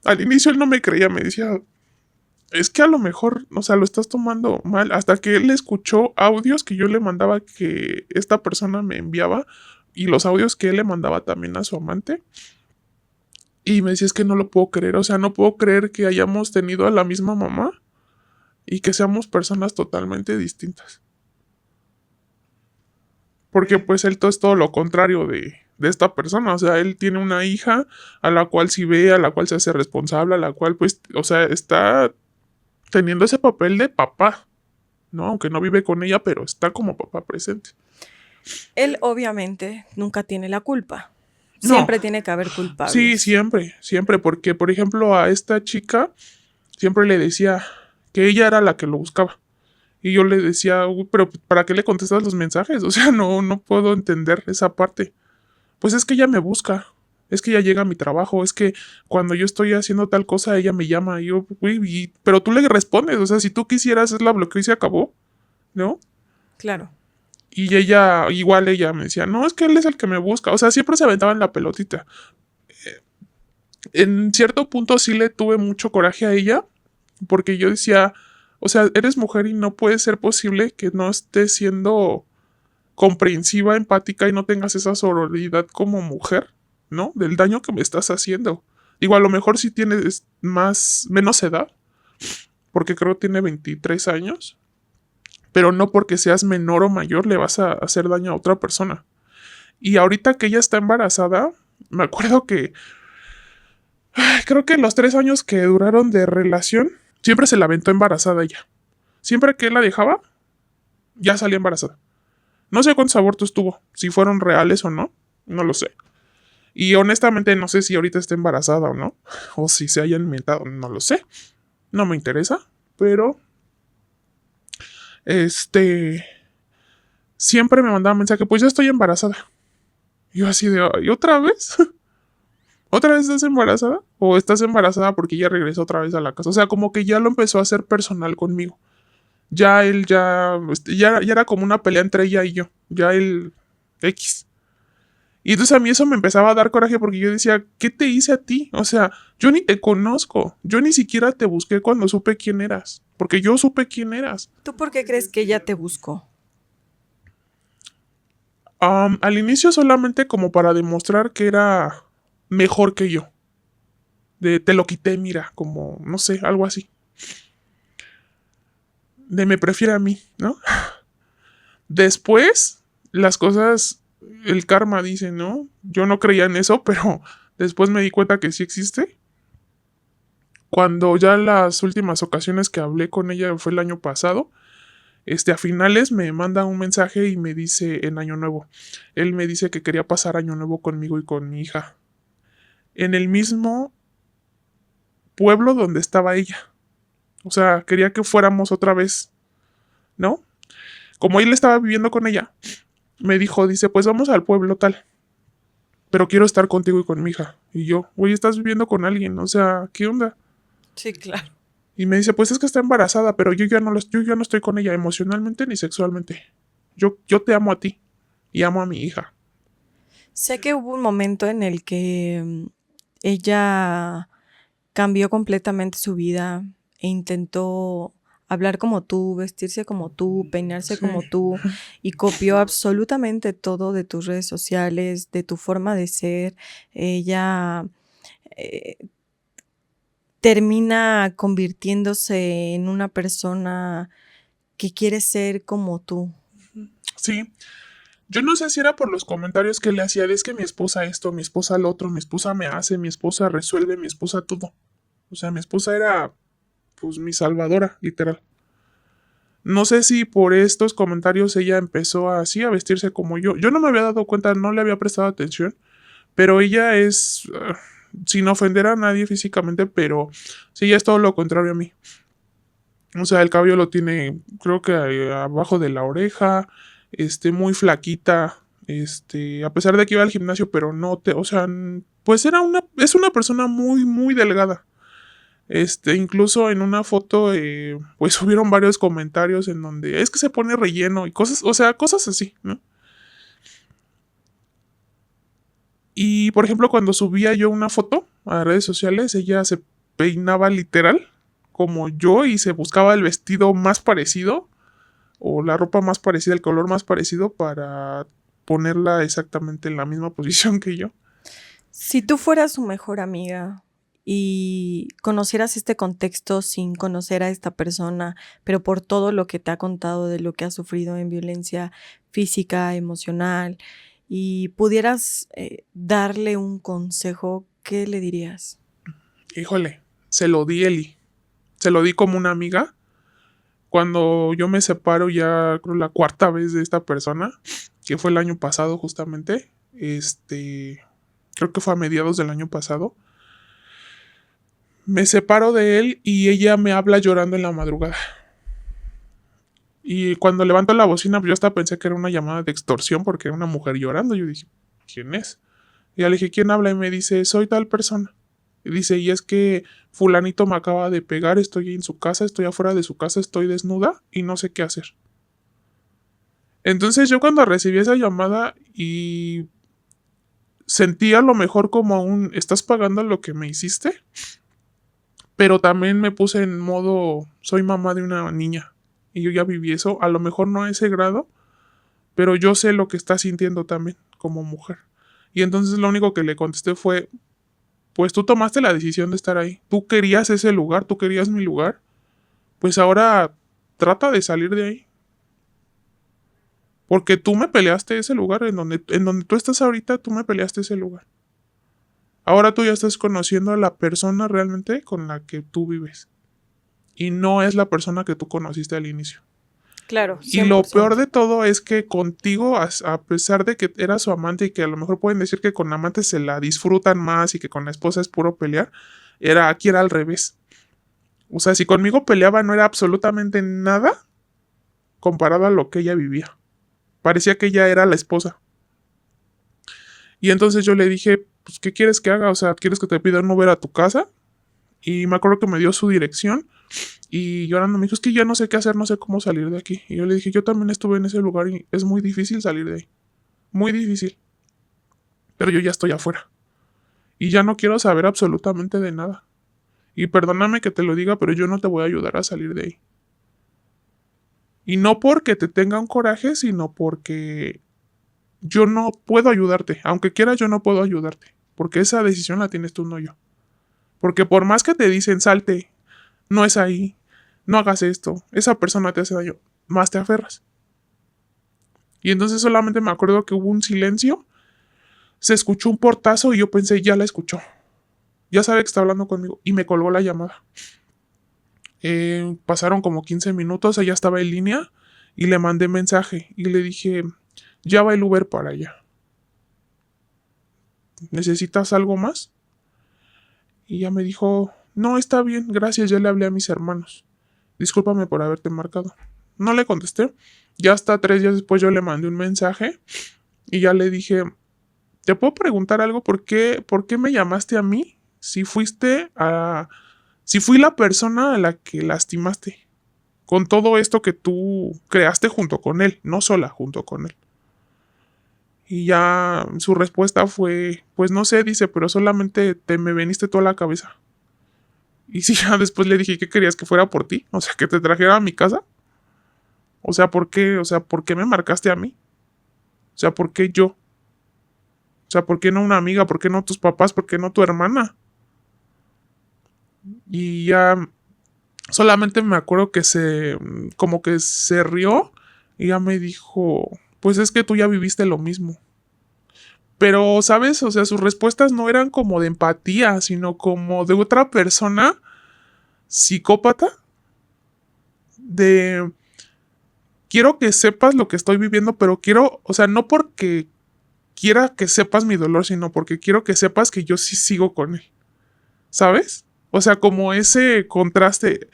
Al inicio él no me creía, me decía, es que a lo mejor, o sea, lo estás tomando mal. Hasta que él escuchó audios que yo le mandaba que esta persona me enviaba y los audios que él le mandaba también a su amante. Y me decía, es que no lo puedo creer, o sea, no puedo creer que hayamos tenido a la misma mamá y que seamos personas totalmente distintas. Porque pues él todo es todo lo contrario de esta persona, o sea, él tiene una hija a la cual sí ve, a la cual se hace responsable, a la cual pues, o sea, está teniendo ese papel de papá, ¿no? Aunque no vive con ella, pero está como papá presente. Él obviamente nunca tiene la culpa. No. Siempre tiene que haber culpables. Sí, siempre, porque por ejemplo a esta chica siempre le decía que ella era la que lo buscaba. Y yo le decía, "Uy, pero ¿para qué le contestas los mensajes? O sea, no puedo entender esa parte. Pues es que ella me busca, es que ella llega a mi trabajo, es que cuando yo estoy haciendo tal cosa, ella me llama y yo, uy, pero tú le respondes, o sea, si tú quisieras, es la bloqueo y se acabó, ¿no? Claro. Y ella me decía, no, es que él es el que me busca, o sea, siempre se aventaba en la pelotita. En cierto punto sí le tuve mucho coraje a ella, porque yo decía, o sea, eres mujer y no puede ser posible que no estés siendo comprensiva, empática y no tengas esa sororidad como mujer, ¿no? Del daño que me estás haciendo. Digo, a lo mejor si tienes menos edad, porque creo que tiene 23 años, pero no porque seas menor o mayor le vas a hacer daño a otra persona. Y ahorita que ella está embarazada, me acuerdo que creo que los 3 años que duraron de relación, siempre se la aventó embarazada ella. Siempre que él la dejaba, ya salía embarazada. No sé cuántos abortos tuvo, si fueron reales o no, no lo sé. Y honestamente no sé si ahorita está embarazada o no, o si se haya inventado, no lo sé. No me interesa, pero siempre me mandaba mensaje, pues ya estoy embarazada. Y yo así de, ¿y otra vez? ¿Otra vez estás embarazada? ¿O estás embarazada porque ya regresó otra vez a la casa? O sea, como que ya lo empezó a hacer personal conmigo. Ya él ya era como una pelea entre ella y yo. Ya él X. Y entonces a mí eso me empezaba a dar coraje porque yo decía, ¿qué te hice a ti? O sea, yo ni te conozco. Yo ni siquiera te busqué cuando supe quién eras. Porque yo supe quién eras. ¿Tú por qué crees que ella te buscó? Al inicio solamente como para demostrar que era mejor que yo. Te lo quité, mira, como, no sé, algo así. De me prefiere a mí, ¿no? Después, las cosas, el karma dice, ¿no? Yo no creía en eso, pero después me di cuenta que sí existe. Cuando ya las últimas ocasiones que hablé con ella fue el año pasado, a finales me manda un mensaje y me dice en Año Nuevo. Él me dice que quería pasar Año Nuevo conmigo y con mi hija. En el mismo pueblo donde estaba ella. O sea, quería que fuéramos otra vez, ¿no? Como él estaba viviendo con ella, me dijo, dice, pues vamos al pueblo tal. Pero quiero estar contigo y con mi hija. Y yo, oye, estás viviendo con alguien, o sea, ¿qué onda? Sí, claro. Y me dice, pues es que está embarazada, pero yo ya no estoy con ella emocionalmente ni sexualmente. Yo te amo a ti y amo a mi hija. Sé que hubo un momento en el que ella cambió completamente su vida e intentó hablar como tú, vestirse como tú, peinarse Sí. como tú y copió absolutamente todo de tus redes sociales, de tu forma de ser. Ella termina convirtiéndose en una persona que quiere ser como tú. Sí. Yo no sé si era por los comentarios que le hacía de es que mi esposa esto, mi esposa lo otro, mi esposa me hace, mi esposa resuelve, mi esposa todo. O sea, mi esposa era pues mi salvadora, literal. No sé si por estos comentarios ella empezó así a vestirse como yo. Yo no me había dado cuenta, no le había prestado atención, pero ella es, sin ofender a nadie físicamente, pero sí, ella es todo lo contrario a mí. O sea, el cabello lo tiene, creo que abajo de la oreja, muy flaquita, a pesar de que iba al gimnasio, pero no te, o sea, pues es una persona muy, muy delgada. Incluso en una foto, pues subieron varios comentarios en donde es que se pone relleno y cosas, o sea, cosas así, ¿no? Y por ejemplo, cuando subía yo una foto a redes sociales, ella se peinaba literal como yo y se buscaba el vestido más parecido o la ropa más parecida, el color más parecido para ponerla exactamente en la misma posición que yo. Si tú fueras su mejor amiga y conocieras este contexto sin conocer a esta persona, pero por todo lo que te ha contado de lo que ha sufrido en violencia física, emocional, y pudieras darle un consejo, ¿qué le dirías? Híjole, se lo di Eli. Se lo di como una amiga. Cuando yo me separo ya creo la cuarta vez de esta persona, que fue el año pasado justamente, creo que fue a mediados del año pasado, me separo de él y ella me habla llorando en la madrugada. Y cuando levanto la bocina, pues yo hasta pensé que era una llamada de extorsión porque era una mujer llorando. Yo dije, ¿quién es? Y ya le dije, ¿quién habla? Y me dice, soy tal persona. Y dice, y es que fulanito me acaba de pegar, estoy en su casa, estoy afuera de su casa, estoy desnuda y no sé qué hacer. Entonces yo cuando recibí esa llamada y sentía a lo mejor como un, ¿estás pagando lo que me hiciste? Pero también me puse en modo, soy mamá de una niña y yo ya viví eso, a lo mejor no a ese grado, pero yo sé lo que está sintiendo también como mujer. Y entonces lo único que le contesté fue, pues tú tomaste la decisión de estar ahí, tú querías ese lugar, tú querías mi lugar, pues ahora trata de salir de ahí. Porque tú me peleaste ese lugar en donde tú estás ahorita, tú me peleaste ese lugar. Ahora tú ya estás conociendo a la persona realmente con la que tú vives. Y no es la persona que tú conociste al inicio. Claro, Y lo peor 100%. de todo es que contigo, a pesar de que era su amante y que a lo mejor pueden decir que con amantes se la disfrutan más y que con la esposa es puro pelear, aquí era al revés. O sea, si conmigo peleaba no era absolutamente nada comparado a lo que ella vivía. Parecía que ella era la esposa. Y entonces yo le dije, pues, ¿qué quieres que haga? O sea, ¿quieres que te pida un Uber a tu casa? Y me acuerdo que me dio su dirección y llorando me dijo, es que ya no sé qué hacer, no sé cómo salir de aquí. Y yo le dije, yo también estuve en ese lugar y es muy difícil salir de ahí. Muy difícil. Pero yo ya estoy afuera. Y ya no quiero saber absolutamente de nada. Y perdóname que te lo diga, pero yo no te voy a ayudar a salir de ahí. Y no porque te tenga un coraje, sino porque yo no puedo ayudarte. Aunque quiera, yo no puedo ayudarte. Porque esa decisión la tienes tú, no yo. Porque por más que te dicen salte, no es ahí, no hagas esto, esa persona te hace daño, más te aferras. Y entonces solamente me acuerdo que hubo un silencio, se escuchó un portazo y yo pensé, ya la escuchó, ya sabe que está hablando conmigo y me colgó la llamada. Pasaron como 15 minutos, ella estaba en línea y le mandé mensaje y le dije, ya va el Uber para allá. ¿Necesitas algo más? Y ella me dijo, no, está bien, gracias, ya le hablé a mis hermanos. Discúlpame por haberte marcado. No le contesté. Ya hasta 3 días después yo le mandé un mensaje y ya le dije, ¿te puedo preguntar algo? Por qué me llamaste a mí si fui la persona a la que lastimaste? Con todo esto que tú creaste junto con él, no sola, junto con él. Y ya su respuesta fue, pues no sé, dice, pero solamente te me veniste toda la cabeza. Y sí, ya después le dije, ¿qué querías que fuera por ti? O sea, que te trajera a mi casa. O sea, ¿por qué? O sea, ¿por qué me marcaste a mí? O sea, ¿por qué yo? O sea, ¿por qué no una amiga? ¿Por qué no tus papás? ¿Por qué no tu hermana? Y ya solamente me acuerdo que como que se rió y ya me dijo, pues es que tú ya viviste lo mismo. Pero, ¿sabes? O sea, sus respuestas no eran como de empatía, sino como de otra persona psicópata. De, quiero que sepas lo que estoy viviendo, pero quiero, o sea, no porque quiera que sepas mi dolor, sino porque quiero que sepas que yo sí sigo con él. ¿Sabes? O sea, como ese contraste.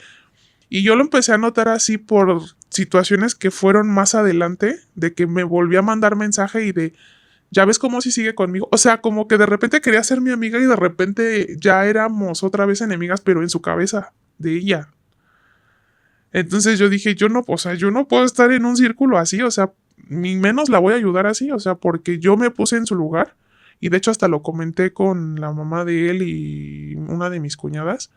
Y yo lo empecé a notar así por situaciones que fueron más adelante, de que me volvió a mandar mensaje y de, ya ves cómo si sigue conmigo. O sea, como que de repente quería ser mi amiga y de repente ya éramos otra vez enemigas, pero en su cabeza, de ella. Entonces yo dije, yo no, o sea, yo no puedo estar en un círculo así, o sea, ni menos la voy a ayudar así, o sea, porque yo me puse en su lugar y de hecho hasta lo comenté con la mamá de él y una de mis cuñadas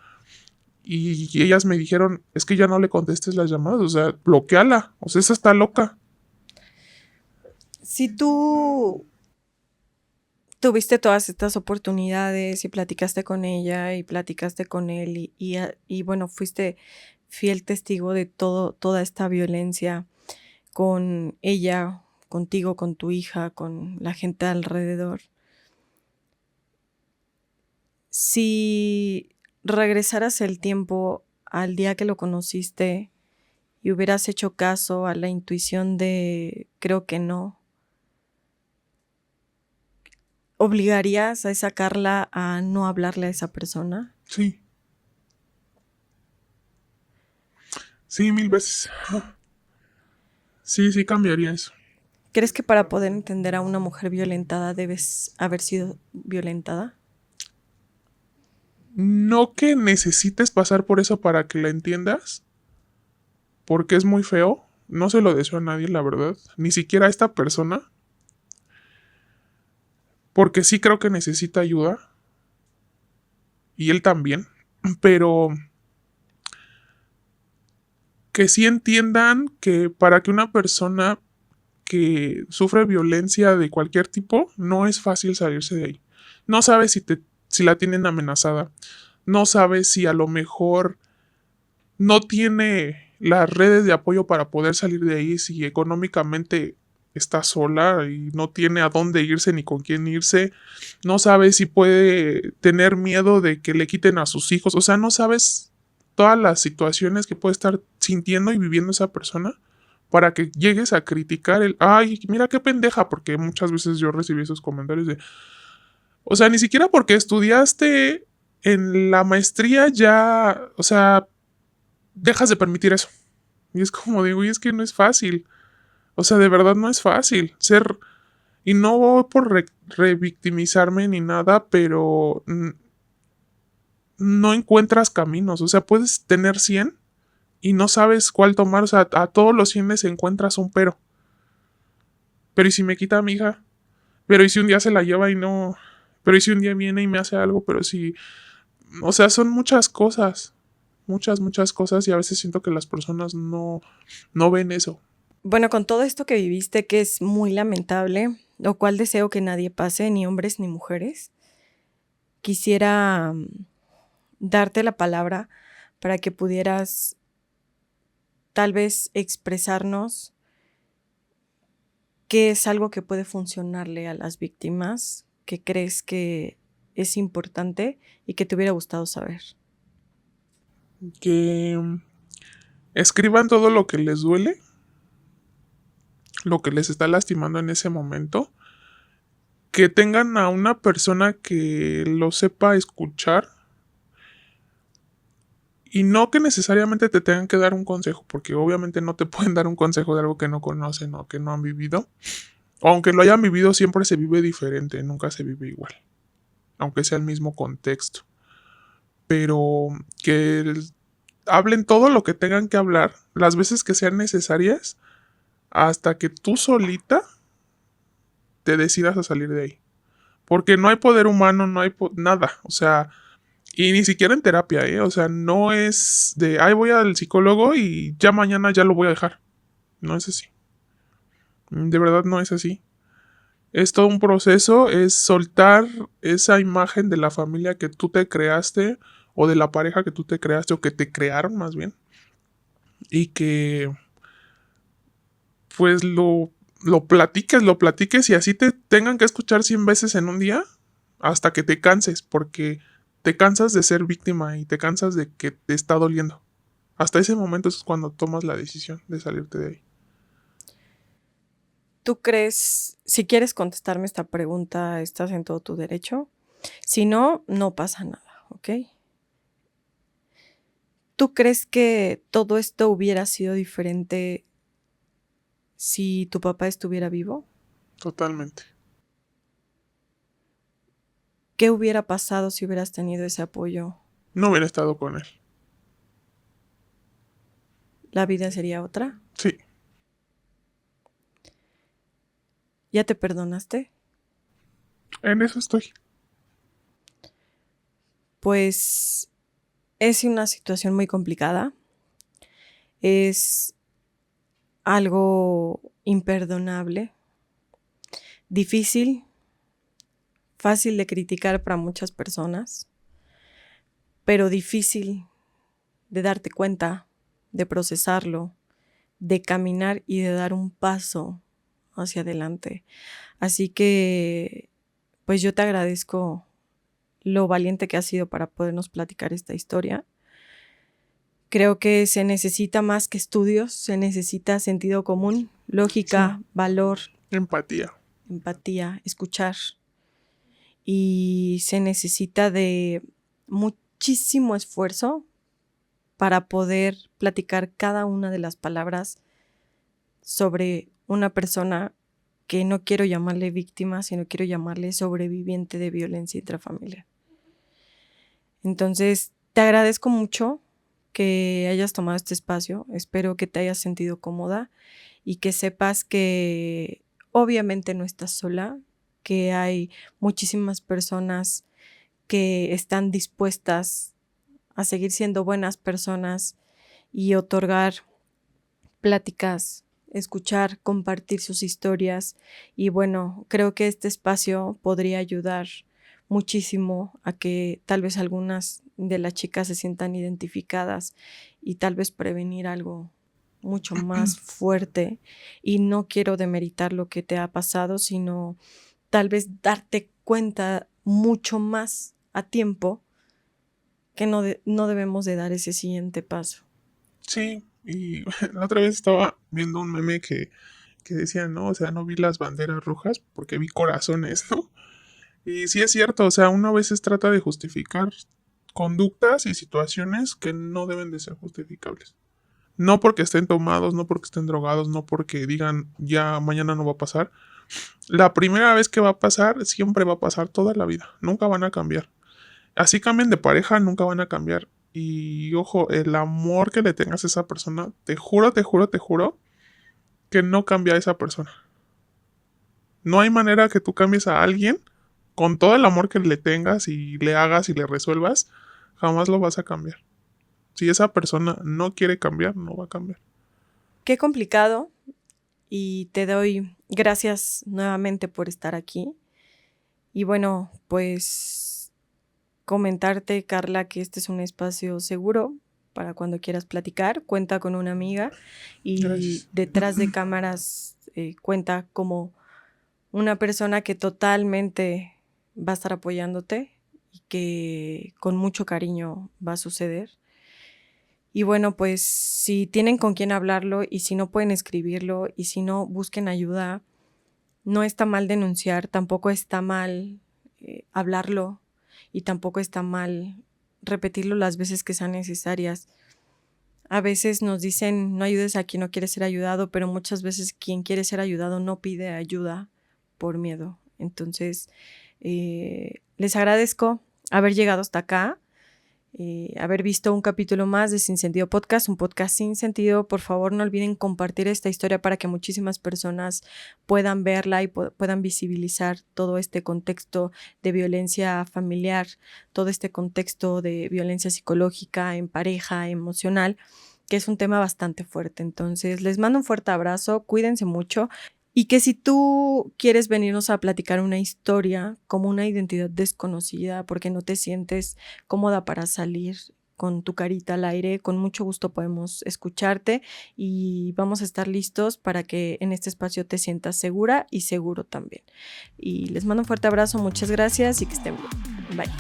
y ellas me dijeron, es que ya no le contestes las llamadas, o sea, bloqueala, o sea, esa está loca. Si tú tuviste todas estas oportunidades y platicaste con ella y platicaste con él y bueno, fuiste fiel testigo de toda esta violencia con ella, contigo, con tu hija, con la gente alrededor. Si regresaras el tiempo al día que lo conociste y hubieras hecho caso a la intuición de creo que no, ¿obligarías a esa Carla a no hablarle a esa persona? Sí, sí, mil veces. Sí, sí cambiaría eso. ¿Crees que para poder entender a una mujer violentada debes haber sido violentada? No que necesites pasar por eso para que la entiendas, porque es muy feo. No se lo deseo a nadie, la verdad. Ni siquiera a esta persona. Porque sí creo que necesita ayuda. Y él también. Pero que sí entiendan que para que una persona que sufre violencia de cualquier tipo, no es fácil salirse de ahí. No sabes si la tienen amenazada. No sabes si a lo mejor no tiene las redes de apoyo para poder salir de ahí, si económicamente está sola y no tiene a dónde irse ni con quién irse, no sabes si puede tener miedo de que le quiten a sus hijos, o sea, no sabes todas las situaciones que puede estar sintiendo y viviendo esa persona para que llegues a criticar el, ay, mira qué pendeja, porque muchas veces yo recibí esos comentarios de, o sea, ni siquiera porque estudiaste en la maestría ya, o sea, dejas de permitir eso. Y es como digo, y es que no es fácil. O sea, de verdad no es fácil ser. Y no voy por revictimizarme ni nada, pero no encuentras caminos. O sea, puedes tener 100 y no sabes cuál tomar. O sea, a todos los 100 les encuentras un pero. Pero ¿y si me quita a mi hija? Pero ¿y si un día se la lleva y no? Pero ¿y si un día viene y me hace algo? Pero si... O sea, son muchas cosas. Muchas, muchas cosas y a veces siento que las personas no ven eso. Bueno, con todo esto que viviste, que es muy lamentable, lo cual deseo que nadie pase, ni hombres ni mujeres, quisiera darte la palabra para que pudieras tal vez expresarnos qué es algo que puede funcionarle a las víctimas, que crees que es importante y que te hubiera gustado saber. Que escriban todo lo que les duele, lo que les está lastimando en ese momento, que tengan a una persona que lo sepa escuchar y no que necesariamente te tengan que dar un consejo, porque obviamente no te pueden dar un consejo de algo que no conocen o que no han vivido. O aunque lo hayan vivido, siempre se vive diferente, nunca se vive igual, aunque sea el mismo contexto. Pero que hablen todo lo que tengan que hablar, las veces que sean necesarias, hasta que tú solita te decidas a salir de ahí. Porque no hay poder humano, no hay nada. O sea, y ni siquiera en terapia, ¿eh? O sea, no es de, ay, voy al psicólogo y ya mañana ya lo voy a dejar. No es así. De verdad no es así. Es todo un proceso, es soltar esa imagen de la familia que tú te creaste o de la pareja que tú te creaste o que te crearon más bien. Y que pues lo platiques y así te tengan que escuchar 100 veces en un día hasta que te canses, porque te cansas de ser víctima y te cansas de que te está doliendo. Hasta ese momento es cuando tomas la decisión de salirte de ahí. ¿Tú crees, si quieres contestarme esta pregunta, estás en todo tu derecho? Si no, no pasa nada, ¿ok? ¿Tú crees que todo esto hubiera sido diferente si tu papá estuviera vivo? Totalmente. ¿Qué hubiera pasado si hubieras tenido ese apoyo? No hubiera estado con él. ¿La vida sería otra? Sí, ¿Ya te perdonaste? en eso estoy. Pues es una situación muy complicada. Es algo imperdonable, difícil, fácil de criticar para muchas personas, pero difícil de darte cuenta, de procesarlo, de caminar y de dar un paso hacia adelante. Así que, pues yo te agradezco lo valiente que has sido para podernos platicar esta historia. Creo que se necesita más que estudios, se necesita sentido común, lógica, Sí. valor, Empatía. empatía, escuchar. Y se necesita de muchísimo esfuerzo para poder platicar cada una de las palabras sobre una persona que no quiero llamarle víctima, sino quiero llamarle sobreviviente de violencia intrafamiliar. Entonces, te agradezco mucho que hayas tomado este espacio. Espero que te hayas sentido cómoda y que sepas que obviamente no estás sola, que hay muchísimas personas que están dispuestas a seguir siendo buenas personas y otorgar pláticas, escuchar, compartir sus historias. Y bueno, creo que este espacio podría ayudar muchísimo a que tal vez algunas de las chicas se sientan identificadas y tal vez prevenir algo mucho más fuerte. Y no quiero demeritar lo que te ha pasado, sino tal vez darte cuenta mucho más a tiempo que no debemos de dar ese siguiente paso. Sí, y la otra vez estaba viendo un meme que decía, ¿no? O sea, no vi las banderas rojas porque vi corazones, ¿no? Y sí es cierto, o sea, uno a veces trata de justificar conductas y situaciones que no deben de ser justificables. No porque estén tomados, no porque estén drogados, no porque digan ya mañana no va a pasar. La primera vez que va a pasar, siempre va a pasar toda la vida. Nunca van a cambiar. Así cambien de pareja, nunca van a cambiar. Y ojo, el amor que le tengas a esa persona, te juro, te juro, te juro, que no cambia a esa persona. No hay manera que tú cambies a alguien con todo el amor que le tengas y le hagas y le resuelvas, jamás lo vas a cambiar. Si esa persona no quiere cambiar, no va a cambiar. Qué complicado, y te doy gracias nuevamente por estar aquí. Y bueno, pues comentarte, Carla, que este es un espacio seguro para cuando quieras platicar. Cuenta con una amiga y Gracias. detrás de cámaras cuenta como una persona que totalmente va a estar apoyándote y que con mucho cariño va a suceder. Y bueno, pues si tienen con quién hablarlo y si no pueden escribirlo y si no, busquen ayuda. No está mal denunciar, tampoco está mal hablarlo y tampoco está mal repetirlo las veces que sean necesarias. A veces nos dicen no ayudes a quien no quiere ser ayudado, pero muchas veces quien quiere ser ayudado no pide ayuda por miedo. Entonces, les agradezco haber llegado hasta acá. Haber visto un capítulo más de Sin Sentido Podcast, un podcast sin sentido. Por favor, no olviden compartir esta historia para que muchísimas personas puedan verla y puedan visibilizar todo este contexto de violencia familiar, todo este contexto de violencia psicológica en pareja, emocional, que es un tema bastante fuerte. Entonces, les mando un fuerte abrazo, cuídense mucho. Y que si tú quieres venirnos a platicar una historia como una identidad desconocida porque no te sientes cómoda para salir con tu carita al aire, con mucho gusto podemos escucharte y vamos a estar listos para que en este espacio te sientas segura y seguro también. Y les mando un fuerte abrazo, muchas gracias y que estén bien. Bye.